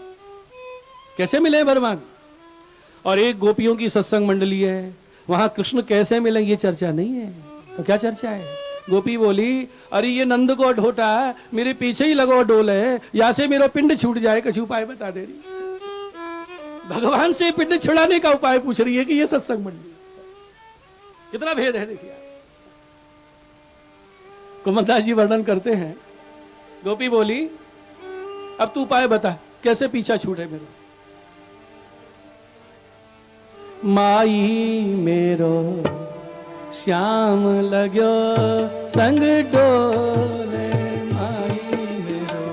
कैसे मिले भगवान। और एक गोपियों की सत्संग मंडली है, वहां कृष्ण कैसे मिले ये चर्चा नहीं है। तो क्या चर्चा है, गोपी बोली, अरे ये नंद को ढोटा मेरे पीछे ही लगो डोले, या से मेरा पिंड छूट जाए, कुछ उपाय बता दे रही। भगवान से पिंड छुड़ाने का उपाय पूछ रही है कि ये सत्संग मंडली। कितना भेद है देखिए। कुमलदास जी वर्णन करते हैं, गोपी बोली, अब तू उपाय बता, कैसे पीछा छूटे मेरा। माई मेरो श्याम लगो संग डोले, माई मेरो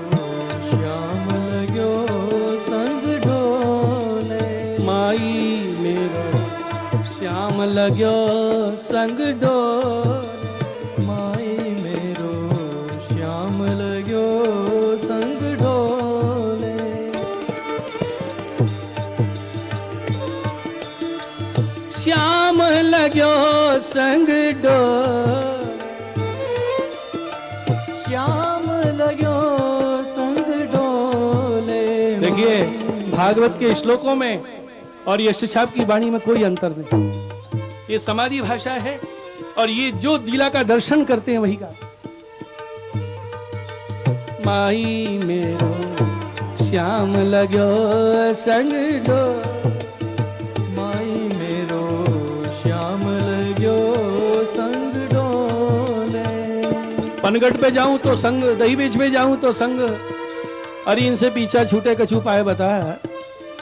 श्याम लगो संग डोले, माई मेरो श्याम लगो संग डोले, माई मेरो श्याम लगो संग डोले। श्याम लगो संग डोले, श्याम लगो संग डोले। देखिए भागवत के श्लोकों में और ये अष्टछाप की वाणी में कोई अंतर नहीं। ये समाधि भाषा है और ये जो लीला का दर्शन करते हैं वही का। माई मेरो श्याम लगो संग डोले, माई मेरो श्याम लगो संग डोले। पनगढ़ पे जाऊं तो संग, दही बीच में जाऊं तो संग, अरे इनसे पीछा छूटे कछु उपाय बता।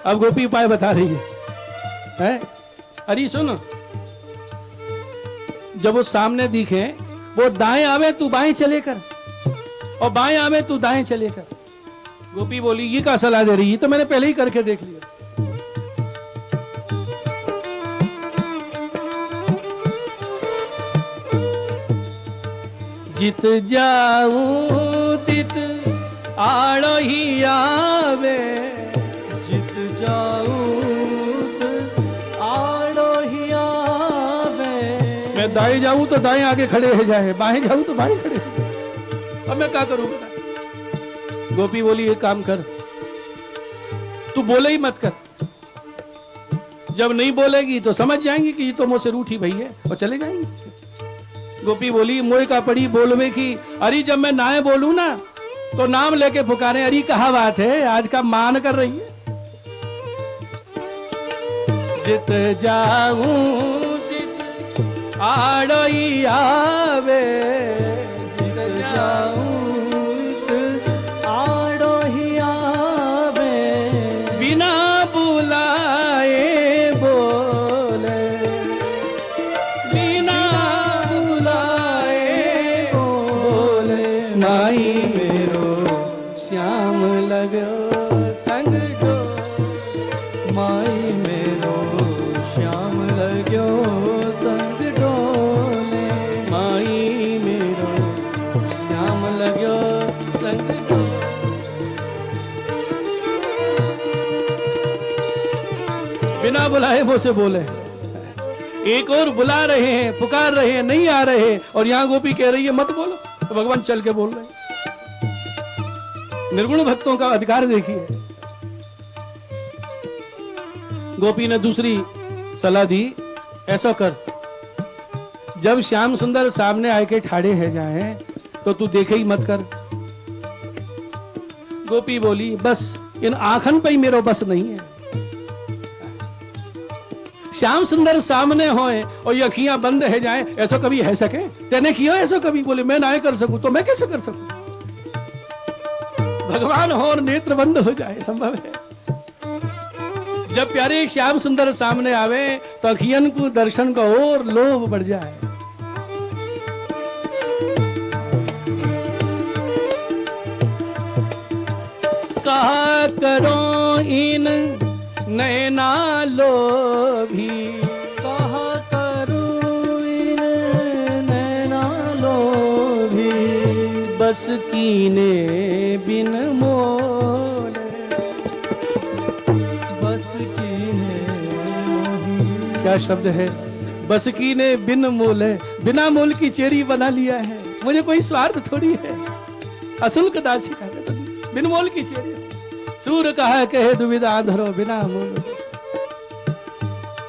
अब गोपी उपाय बता रही है? अरे सुन, जब वो सामने दिखे, वो दाएं आवे तू बाएं चले कर, और बाएं आवे तू दाएं चले कर। गोपी बोली, ये क्या सलाह दे रही है? तो मैंने पहले ही करके देख लिया। जित जाऊं तित आड़ो ही आवे, जित जाऊं आड़ो ही आवे। मैं दाएं जाऊं तो दाएं आगे खड़े हो जाए, बाएं जाऊं तो बाएं खड़े हो जाए। अब मैं क्या करूं बता? गोपी बोली, एक काम कर, तू बोले ही मत कर। जब नहीं बोलेगी तो समझ जाएंगी कि ये तो मुझसे रूठी भई है और चले जाएंगे। गोपी बोली, मोह का पड़ी बोलवे की। अरे जब मैं नाए बोलूं ना तो नाम लेके पुकारे, अरे कहा बात है, आज का मान कर रही है। जित जाऊं तित आड़ो ही आवे, जित जाऊं आड़ो ही आवे। बिना बुलाए बोले, बिना बुलाए बोले। माई मेरो श्याम लगो संग डोले, माई मेरो श्याम लगो संग डोले। माई मेरो श्याम लगो संग डोले। बिना बुलाए वो से बोले। एक और बुला रहे हैं, पुकार रहे हैं, नहीं आ रहे, और यहां गोपी कह रही है मत बोलो, तो भगवान चल के बोल रहे हैं। निर्गुण भक्तों का अधिकार देखिए। गोपी ने दूसरी सलाह दी, ऐसा कर, जब श्याम सुंदर सामने आके ठाड़े है जाए तो तू देखे ही मत कर। गोपी बोली, बस इन आंखन पे ही मेरो बस नहीं है। श्याम सुंदर सामने होए और ये अखियां बंद है जाए, ऐसा कभी है सके? तेने किया ऐसा कभी? बोले, मैं ना कर सकूं तो मैं कैसे कर सकूं? भगवान हो और नेत्र बंद हो जाए, संभव है? जब प्यारे श्याम सुंदर सामने आवे तो अखियन को दर्शन का और लोभ बढ़ जाए। कहा करो इन नैना लोभी, कहा करूं इन नैना लोभी। बस कीने बिन मोल, बस कीने मोही। क्या शब्द है? बस कीने बिन मोल है, बिना मोल की चेरी बना लिया है। मुझे कोई स्वार्थ थोड़ी है। अशुल्क दासी का बिन मोल की चेरी। सूर कहा कहे दुविधा धरो बिना मोल।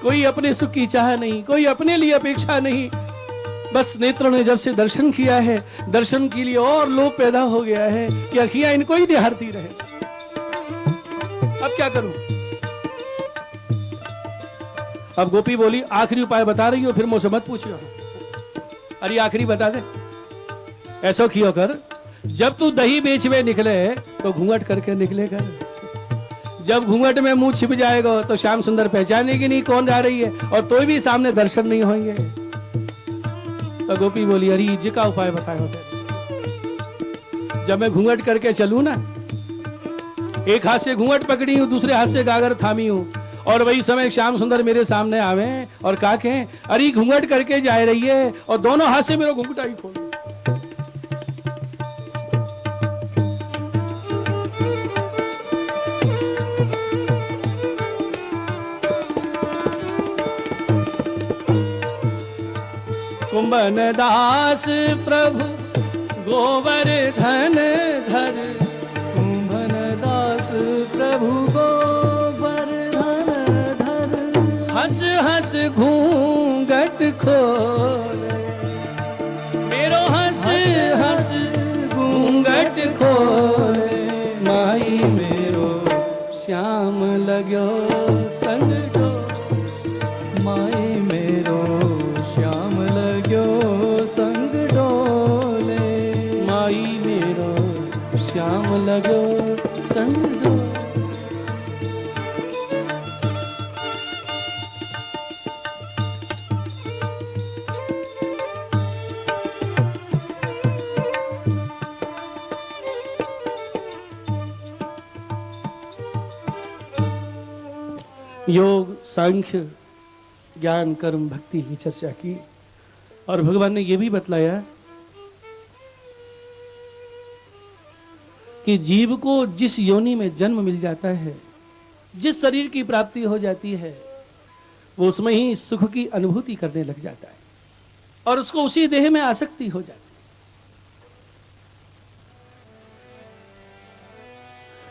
कोई अपने सुख की चाह नहीं, कोई अपने लिए अपेक्षा नहीं, बस नेत्रों ने जब से दर्शन किया है, दर्शन के लिए और लोभ पैदा हो गया है कि अखियां इनको ही निहारती रहे। अब क्या करूं? अब गोपी बोली, आखिरी उपाय बता रही हो, फिर मुझसे मत पूछियो। अरे आखिरी बता दे। ऐसा कियो कर, जब तू दही बेचवे निकले तो घूंघट करके निकले कर। जब घूंघट में मुंह छिप जाएगा तो श्याम सुंदर पहचानेगी नहीं कौन जा रही है, और तो भी सामने दर्शन नहीं होंगे। तो गोपी बोली, अरे जी का उपाय बताओ। जब मैं घूंघट करके चलूं ना, एक हाथ से घूंघट पकड़ी हूं, दूसरे हाथ से गागर थामी हूं, और वही समय श्याम सुंदर मेरे सामने आवे और कहा के, अरे घूंघट करके जा रही है, और दोनों हाथ से मेरा घूंघटा ही खोल। कुंभन दास प्रभु गोवर्धन धर, कुंभन दास प्रभु गोवर्धन धर, हंस हंस घूंघट खोले, मेरो हंस हंस घूंघट खोले, माई मेरो श्याम लगो संग डो, माई मेरो श्याम लगो संग डोले, माई मेरो श्याम लगो संग डो। योग, सांख्य, ज्ञान, कर्म, भक्ति की चर्चा की, और भगवान ने यह भी बतलाया कि जीव को जिस योनि में जन्म मिल जाता है, जिस शरीर की प्राप्ति हो जाती है, वो उसमें ही सुख की अनुभूति करने लग जाता है, और उसको उसी देह में आसक्ति हो जाती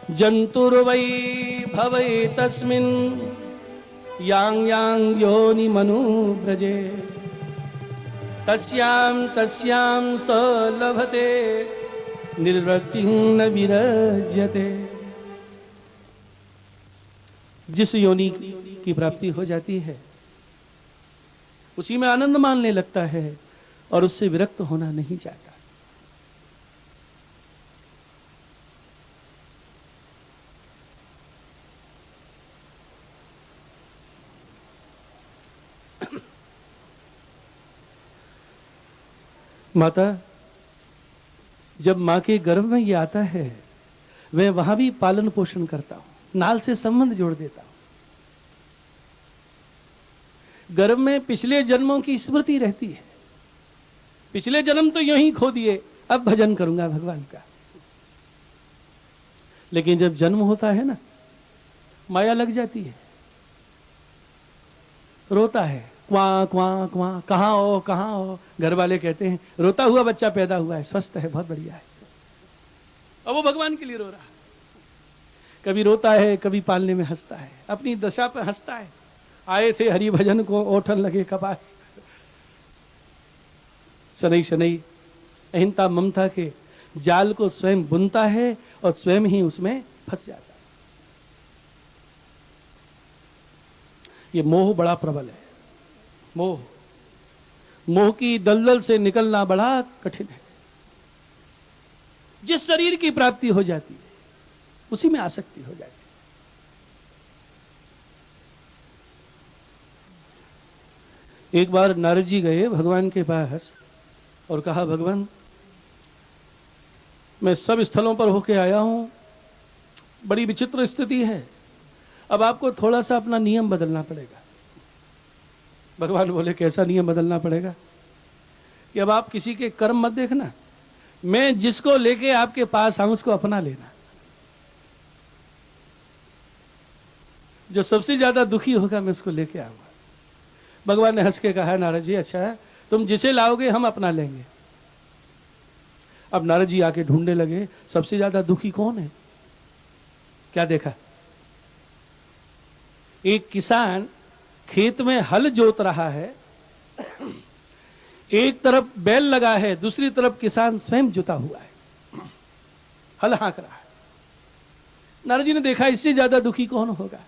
है। जंतुर्वै भवै तस्मिन् यांग यांग योनि मनु ब्रजे, तस्याम तस्याम स लभते निर्वृत्तिं न विरज्यते। जिस योनि की प्राप्ति हो जाती है उसी में आनंद मानने लगता है, और उससे विरक्त होना नहीं चाहता। माता, जब माँ के गर्भ में ये आता है, मैं वहां भी पालन पोषण करता हूं, नाल से संबंध जोड़ देता हूं। गर्भ में पिछले जन्मों की स्मृति रहती है, पिछले जन्म तो यूं ही खो दिए, अब भजन करूंगा भगवान का। लेकिन जब जन्म होता है ना, माया लग जाती है, रोता है, क्वां क्वां क्वां, कहाँ हो कहाँ हो। घर वाले कहते हैं रोता हुआ बच्चा पैदा हुआ है, स्वस्थ है, बहुत बढ़िया है। अब वो भगवान के लिए रो रहा है। कभी रोता है, कभी पालने में हंसता है, अपनी दशा पर हंसता है। आए थे हरि भजन को, ओठन लगे कपास। शनई शनई अहिंता ममता के जाल को स्वयं बुनता है और स्वयं ही उसमें फंस जाता है। ये मोह बड़ा प्रबल है। मोह, मोह की दलदल से निकलना बड़ा कठिन है। जिस शरीर की प्राप्ति हो जाती है उसी में आसक्ति हो जाती है। एक बार नारद जी गए भगवान के पास और कहा, भगवान मैं सब स्थलों पर होके आया हूं, बड़ी विचित्र स्थिति है, अब आपको थोड़ा सा अपना नियम बदलना पड़ेगा। भगवान बोले, कैसा नियम बदलना पड़ेगा? कि अब आप किसी के कर्म मत देखना, मैं जिसको लेके आपके पास आऊं उसको अपना लेना। जो सबसे ज्यादा दुखी होगा मैं उसको लेके आऊंगा। भगवान ने हंस के कहा, नारद जी अच्छा है, तुम जिसे लाओगे हम अपना लेंगे। अब नारद जी आके ढूंढने लगे सबसे ज्यादा दुखी कौन है। क्या देखा, एक किसान खेत में हल जोत रहा है, एक तरफ बैल लगा है, दूसरी तरफ किसान स्वयं जुता हुआ है, हल हाँक रहा है। नारद जी ने देखा इससे ज्यादा दुखी कौन होगा,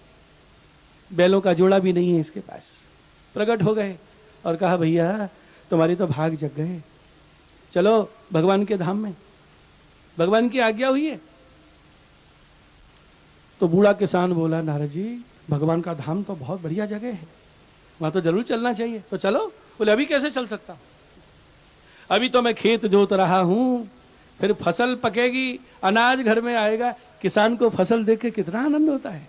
बैलों का जोड़ा भी नहीं है इसके पास। प्रकट हो गए और कहा भैया तुम्हारी तो भाग जग गए, चलो भगवान के धाम में, भगवान की आज्ञा हुई है। तो बूढ़ा किसान बोला नारद जी भगवान का धाम तो बहुत बढ़िया जगह है, वहां तो जरूर चलना चाहिए, तो चलो। बोले अभी कैसे चल सकता हूं, अभी तो मैं खेत जोत रहा हूं, फिर फसल पकेगी, अनाज घर में आएगा, किसान को फसल देख के कितना आनंद होता है,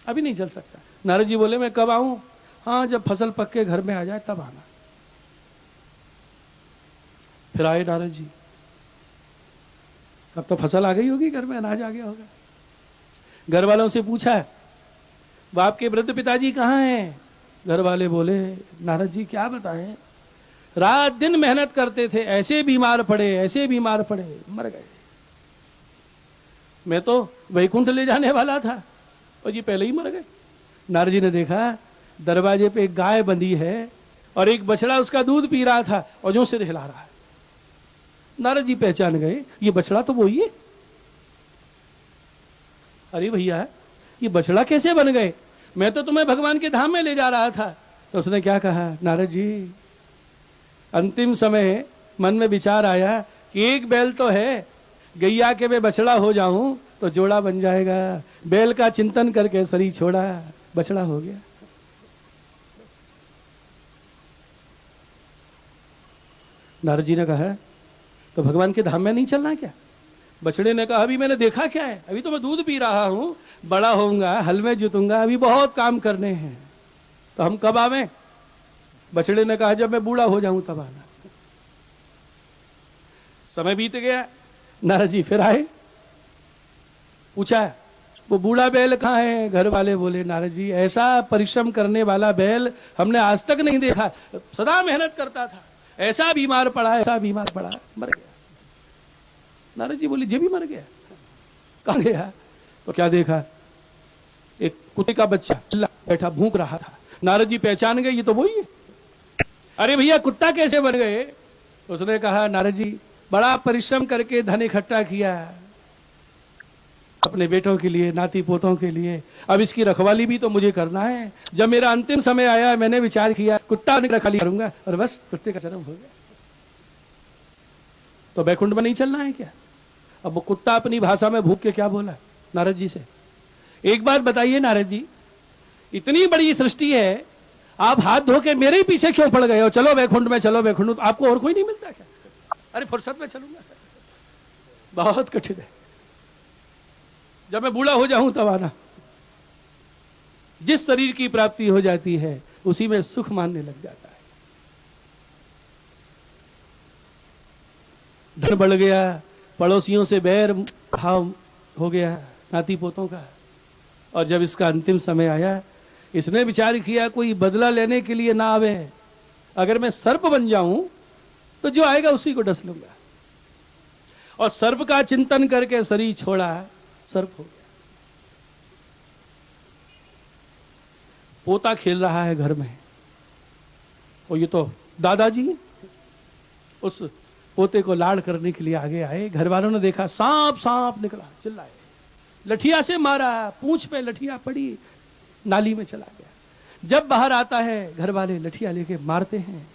अभी नहीं चल सकता। नारद जी बोले मैं कब आऊं, हाँ जब फसल पक के घर में आ जाए तब आना। फिर आए नारद जी, अब तो फसल आ गई होगी, घर में अनाज आ गया होगा। घर वालों से पूछा वो आपके वृद्ध पिताजी कहाँ हैं? घर वाले बोले नारद जी क्या बताएं, रात दिन मेहनत करते थे, ऐसे बीमार पड़े, ऐसे बीमार पड़े, मर गए। मैं तो वैकुंठ ले जाने वाला था और ये पहले ही मर गए। नारद जी ने देखा दरवाजे पे एक गाय बंधी है और एक बछड़ा उसका दूध पी रहा था और जो सिर हिला रहा है। नारद जी पहचान गए ये बछड़ा तो वही है। अरे भैया ये बछड़ा कैसे बन गए, मैं तो तुम्हें भगवान के धाम में ले जा रहा था। तो उसने क्या कहा, नारद जी अंतिम समय मन में विचार आया कि एक बैल तो है, गैया के मैं बछड़ा हो जाऊं तो जोड़ा बन जाएगा। बैल का चिंतन करके शरीर छोड़ा, बछड़ा हो गया। नारद जी ने कहा तो भगवान के धाम में नहीं चलना क्या? बछड़े ने कहा अभी मैंने देखा क्या है, अभी तो मैं दूध पी रहा हूं, बड़ा होऊंगा, हल में जुतूंगा, अभी बहुत काम करने हैं, तो हम कब आवें? बछड़े ने कहा जब मैं बूढ़ा हो जाऊं तब आना। समय बीत गया, नारद जी फिर आए, पूछा वो बूढ़ा बैल कहाँ है? घर वाले बोले नारद जी ऐसा परिश्रम करने वाला बैल हमने आज तक नहीं देखा, सदा मेहनत करता था, ऐसा बीमार पड़ा, ऐसा बीमार पड़ा, मर गया। नारद जी बोले जे भी मर गया, कहाँ गया? तो क्या देखा, एक कुत्ते का बच्चा बैठा भूख रहा था। नारद जी पहचान गए ये तो वही है। अरे भैया कुत्ता कैसे बन गए? उसने कहा नारद जी बड़ा परिश्रम करके धन इकट्ठा किया अपने बेटों के लिए, नाती पोतों के लिए, अब इसकी रखवाली भी तो मुझे करना है। जब मेरा अंतिम समय आया मैंने विचार किया कुत्ता की रखवाली करूंगा, और बस कुत्ते का जन्म हो गया। तो बैकुंठ में नहीं चलना है क्या? अब वो कुत्ता अपनी भाषा में भूख के क्या बोला नारद जी से, एक बात बताइए नारद जी, इतनी बड़ी सृष्टि है, आप हाथ धो के मेरे ही पीछे क्यों पड़ गए हो? चलो बैकुंठ में, चलो बैकुंठ में, आपको और कोई नहीं मिलता क्या? अरे फुर्सत में चलूंगा, बहुत कठिन है, जब मैं बूढ़ा हो जाऊं तब आना। जिस शरीर की प्राप्ति हो जाती है उसी में सुख मानने लग जाता है। धन बढ़ गया, पड़ोसियों से बैर भाव हो गया नाती पोतों का, और जब इसका अंतिम समय आया इसने विचार किया कोई बदला लेने के लिए ना आवे, अगर मैं सर्प बन जाऊं तो जो आएगा उसी को डस लूंगा, और सर्प का चिंतन करके शरीर छोड़ा, सर्प हो गया। पोता खेल रहा है घर में, और ये तो दादाजी उस पोते को लाड़ करने के लिए आगे आए। घर वालों ने देखा सांप सांप निकला, चिल्लाए, लठिया से मारा, पूंछ पे लठिया पड़ी, नाली में चला गया। जब बाहर आता है घर वाले लठिया लेके मारते हैं,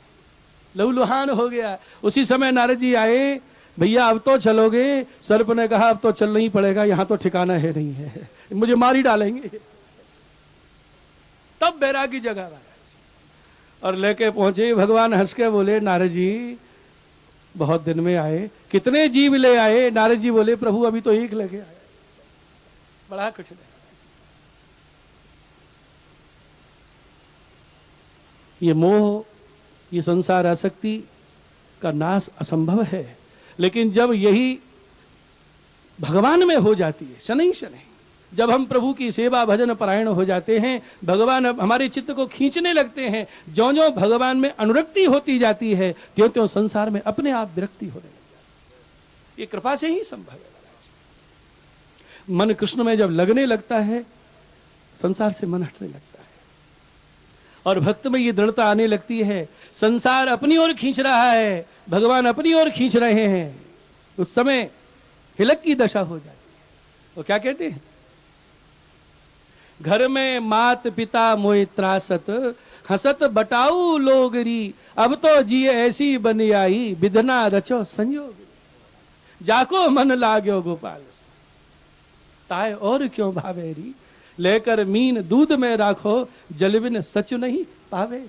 लहूलुहान हो गया। उसी समय नारद जी आए, भैया अब तो चलोगे? सर्प ने कहा अब तो चलना ही पड़ेगा, यहां तो ठिकाना है नहीं है, मुझे मार ही डालेंगे। तब बैरागी जगह महाराज और लेके पहुंचे। भगवान हंस के बोले नारद जी बहुत दिन में आए, कितने जीव ले आए? नारद जी बोले प्रभु अभी तो एक लेके आया। बड़ा कठिन है ये मोह, ये संसार आसक्ति का नाश असंभव है, लेकिन जब यही भगवान में हो जाती है, शनै शनै, जब हम प्रभु की सेवा भजन परायण हो जाते हैं, भगवान हमारे चित्त को खींचने लगते हैं, ज्यों-ज्यों भगवान में अनुरक्ति होती जाती है त्यों-त्यों संसार में अपने आप विरक्ति होने लग जाती है। ये कृपा से ही संभव है। मन कृष्ण में जब लगने लगता है संसार से मन हटने लगता है। और भक्त में ये दृढ़ता आने लगती है, संसार अपनी ओर खींच रहा है, भगवान अपनी ओर खींच रहे हैं, उस समय हिलक की दशा हो जाती है। वो क्या कहते हैं, घर में मात पिता मोहि त्रासत, हसत बटाऊ लोगरी, अब तो जिए ऐसी बन आई, विधना रचो संयोग, जाको मन लाग्यो गोपाल, ताय और क्यों भावेरी, लेकर मीन दूध में राखो, जलविन सच नहीं पावे।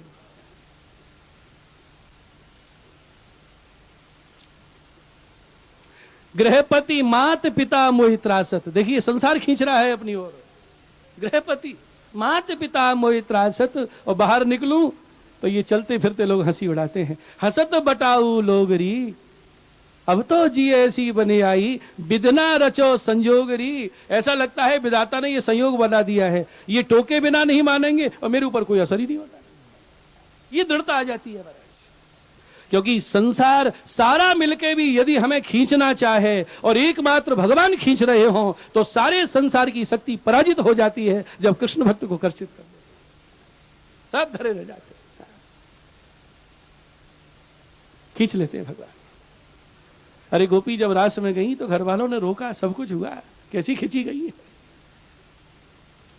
गृहपति मात पिता मोहि त्रासत, देखिए संसार खींच रहा है अपनी ओर, गृहपति मात पिता मोहि त्रासत, और बाहर निकलूं तो ये चलते फिरते लोग हंसी उड़ाते हैं, हसत बटाऊ लोगरी, अब तो जी ऐसी बने आई, विधना रचो संजोगरी, ऐसा लगता है विधाता ने ये संयोग बना दिया है, ये टोके बिना नहीं मानेंगे और मेरे ऊपर कोई असर ही नहीं होता। ये दृढ़ता आ जाती है महाराज, क्योंकि संसार सारा मिलके भी यदि हमें खींचना चाहे और एकमात्र भगवान खींच रहे हो, तो सारे संसार की शक्ति पराजित हो जाती है जब कृष्ण भक्त को कर्षित कर देते, सब धरे रह जाते, खींच लेते हैं भगवान। अरे गोपी जब रास में गई तो घर वालों ने रोका, सब कुछ हुआ, कैसी खींची गई है,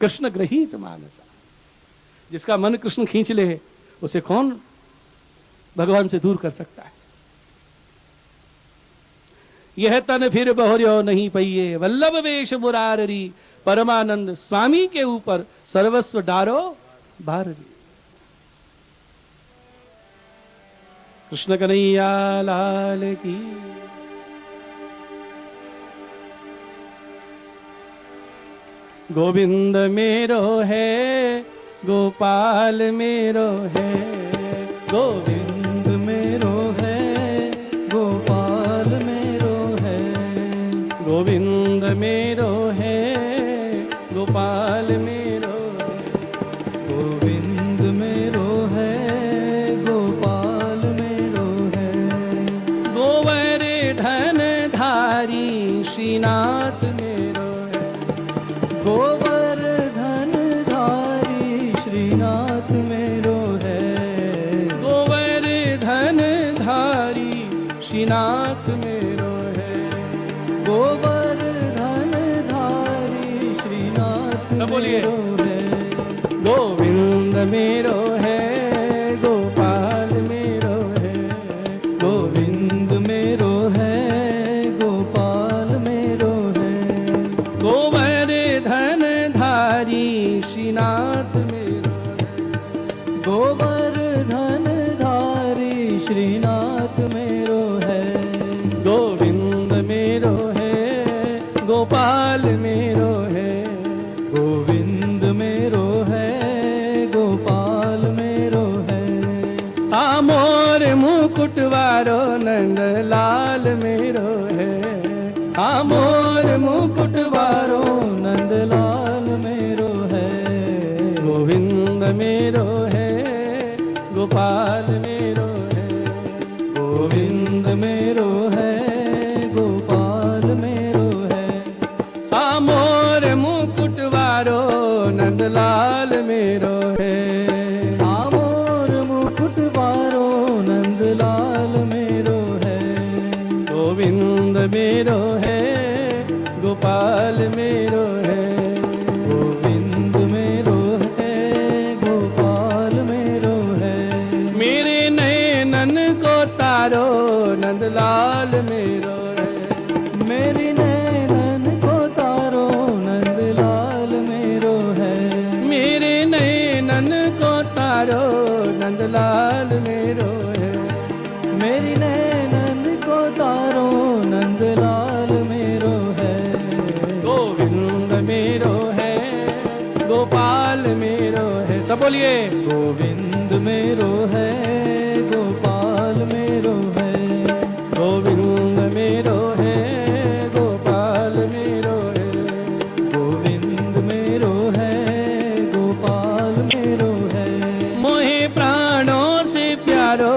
कृष्ण ग्रहीत मानसा, जिसका मन कृष्ण खींच ले उसे कौन भगवान से दूर कर सकता है। यह तन फिर बहुर्यो नहीं पइये, वल्लभ वेश मुरारी, परमानंद स्वामी के ऊपर सर्वस्व डारो बाररी। कृष्ण कन्हैया लाल की। गोविंद मेरो है, गोपाल मेरो है, गोविंद मेरो है, गोपाल मेरो है, गोविंद मेरो है, गोपाल मेरो है, गोविंद मेरो है, गोपाल मेरो है, गोवर धन धारी श्रीनाथ मेरो है, गोवर धन धारी श्रीनाथ मेरो है, गोवर धन धारी श्रीनाथ मेरो है, गोवर धन धारी श्रीनाथ सब बोलिए। मेरो है, गोविंद मेरो है, गोपाल मेरो है, गोविंद मेरो है, गोपाल मेरो है, गोवर धन धारी श्रीनाथ मेरो है, गोवर धन धारी श्रीनाथ मेरो है, गोविंद मेरो है, गोपाल मेरो है, गोविंद मेरो है, गोपाल मेरो है, आमोर मुकुट वारो नंद लाल मेरो है, आमोर मुकुट वारो नंद लाल मेरो है, गोविंद मेरो है, गोपाल मेरो है, गोविंद मेरो है, गोपाल मेरो है, आमोर मुकुट वारो नंद लाल मेरो है, आमोर मुकुट वारो नंद लाल मेरो है, गोविंद मेरो है, गोपाल मेरो है, गोविंद मेरो है, गोपाल मेरो है, मेरे नयनन को तारो नंद लाल मेरो है, मेरी नैनन को तारो नंद लाल मेरो है, मेरे नयनन को तारो नंद लाल मेरो है, मेरी नैनन को तारो नंद लाल मेरो है, गोविंद मेरो है, गोपाल मेरो है, सब बोलिए। गोविंद मेरो है, गोपाल मेरो है, गोविंद मेरो है, गोपाल मेरो है, गोविंद मेरो है, गोपाल मेरो है, मोहे प्राणों से प्यारो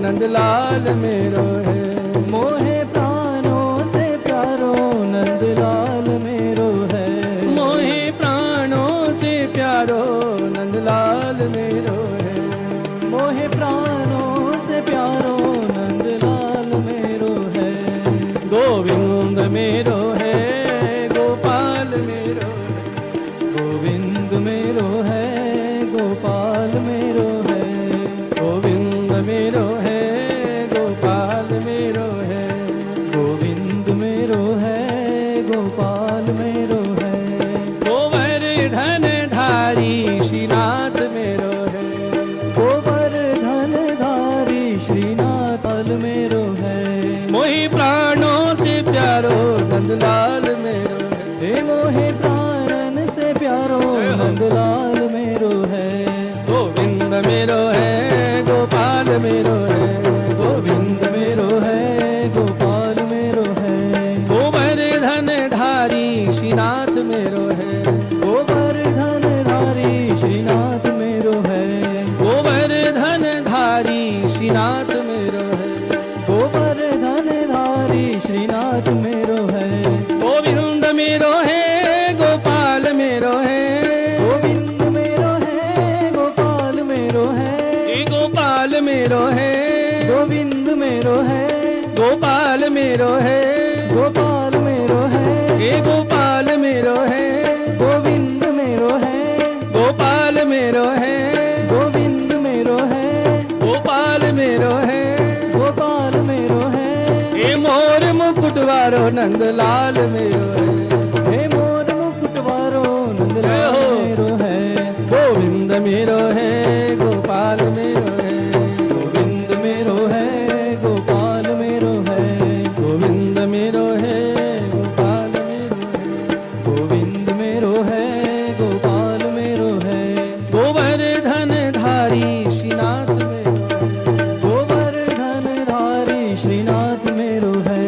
नंदलाल मेरो है, मोहे प्राणों से प्यारो नंद लाल मेरो है, मोहे प्राणों से प्यारो नंदलाल मेरो है, नंदलाल मेरो है। हे मोहे प्राणन से प्यारो नंदलाल मेरो है। गोविंद मेरो है गोपाल मेरो है, गोविंद मेरो है गोपाल मेरो है। गोवर्धन धारी श्रीनाथ मेरो है, गोवर्धन धारी श्रीनाथ मेरो है। गोवर्धन धारी श्रीनाथ मेरो है, गोवर्धन धारी श्रीनाथ मेरो है। गोविंद मेरो है गोपाल मेरो है, गोविंद मेरो है गोपाल मेरो है। हे गोपाल मेरो है, गोविंद मेरो है गोपाल मेरो है, गोपाल मेरो है। हे गोपाल मेरो है, गोविंद मेरो है गोपाल मेरो है, गोविंद मेरो है गोपाल मेरो है। गोपाल मेरो है। हे मोर मुकुटवारो नंदलाल मेरो है, हे मोर मुकुटवारो नंदलाल मेरो है। गोविंद मेरो है गोपाल मेरो है, गोविंद मेरो है गोपाल मेरो है। गोविंद मेरो है गोपाल मेरो है, गोविंद मेरो है गोपाल मेरो है। गोवर्धन धारी श्रीनाथ मेरो है, गोवर्धन धारी श्रीनाथ मेरो है।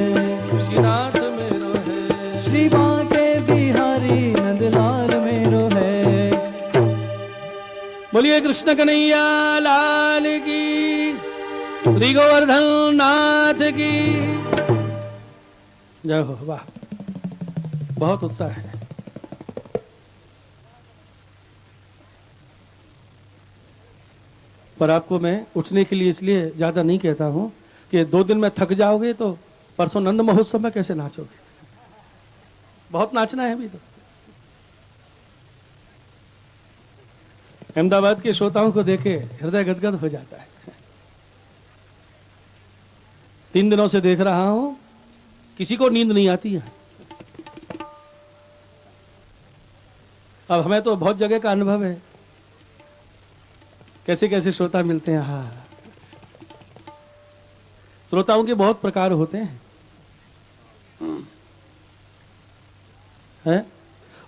श्रीनाथ मेरो है। श्री बांके बिहारी नंदलाल मेरो है। बोलिए कृष्ण कन्हैया लाल की, श्री गोवर्धन नाथ की जय हो। वाह, बहुत उत्साह है। पर आपको मैं उठने के लिए इसलिए ज्यादा नहीं कहता हूं कि 2 दिन में थक जाओगे तो परसों नंद महोत्सव में कैसे नाचोगे। बहुत नाचना है अभी तो। अहमदाबाद के श्रोताओं को देखे हृदय गदगद हो जाता है। 3 दिनों से देख रहा हूं, किसी को नींद नहीं आती है। अब हमें तो बहुत जगह का अनुभव है, कैसे कैसे श्रोता मिलते हैं। हाँ, श्रोताओं के बहुत प्रकार होते हैं। है?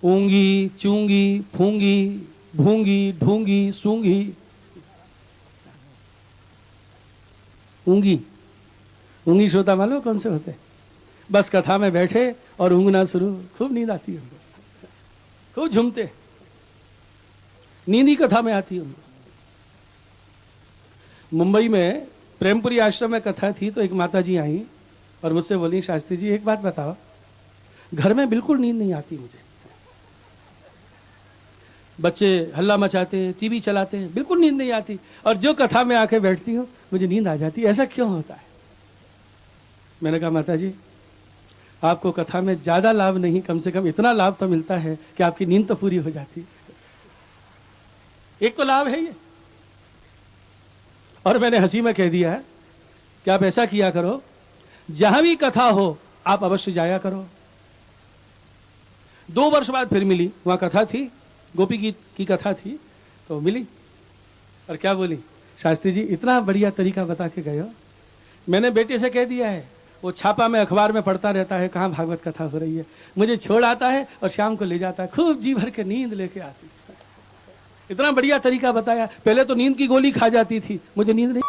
ऊंगी, चूंगी, फूंगी, भूंगी, ढूंगी, सूंगी। ऊंगी ऊंगी श्रोता मालूम कौन से होते? बस कथा में बैठे और ऊँगना शुरू, खूब नींद आती है उनको, खूब झूमते, नींद ही कथा में आती है उनको। मुंबई में प्रेमपुरी आश्रम में कथा थी तो एक माता जी आई और मुझसे बोली, शास्त्री जी एक बात बताओ, घर में बिल्कुल नींद नहीं आती मुझे, बच्चे हल्ला मचाते हैं, टीवी चलाते हैं, बिल्कुल नींद नहीं आती, और जो कथा में आके बैठती हूँ मुझे नींद आ जाती है, ऐसा क्यों होता है? मैंने कहा माता जी, आपको कथा में ज्यादा लाभ नहीं, कम से कम इतना लाभ तो मिलता है कि आपकी नींद तो पूरी हो जाती है। एक तो लाभ है ये। और मैंने हंसी में कह दिया है कि आप ऐसा किया करो, जहां भी कथा हो आप अवश्य जाया करो। 2 वर्ष बाद फिर मिली, वहां कथा थी, गोपी गीत की कथा थी, तो मिली और क्या बोली, शास्त्री जी इतना बढ़िया तरीका बता के गए हो। मैंने बेटे से कह दिया है, वो छापा में अखबार में पढ़ता रहता है कहाँ भागवत कथा हो रही है, मुझे छोड़ आता है और शाम को ले जाता है, खूब जी भर के नींद लेके आती। इतना बढ़िया तरीका बताया। पहले तो नींद की गोली खा जाती थी, मुझे नींद नहीं।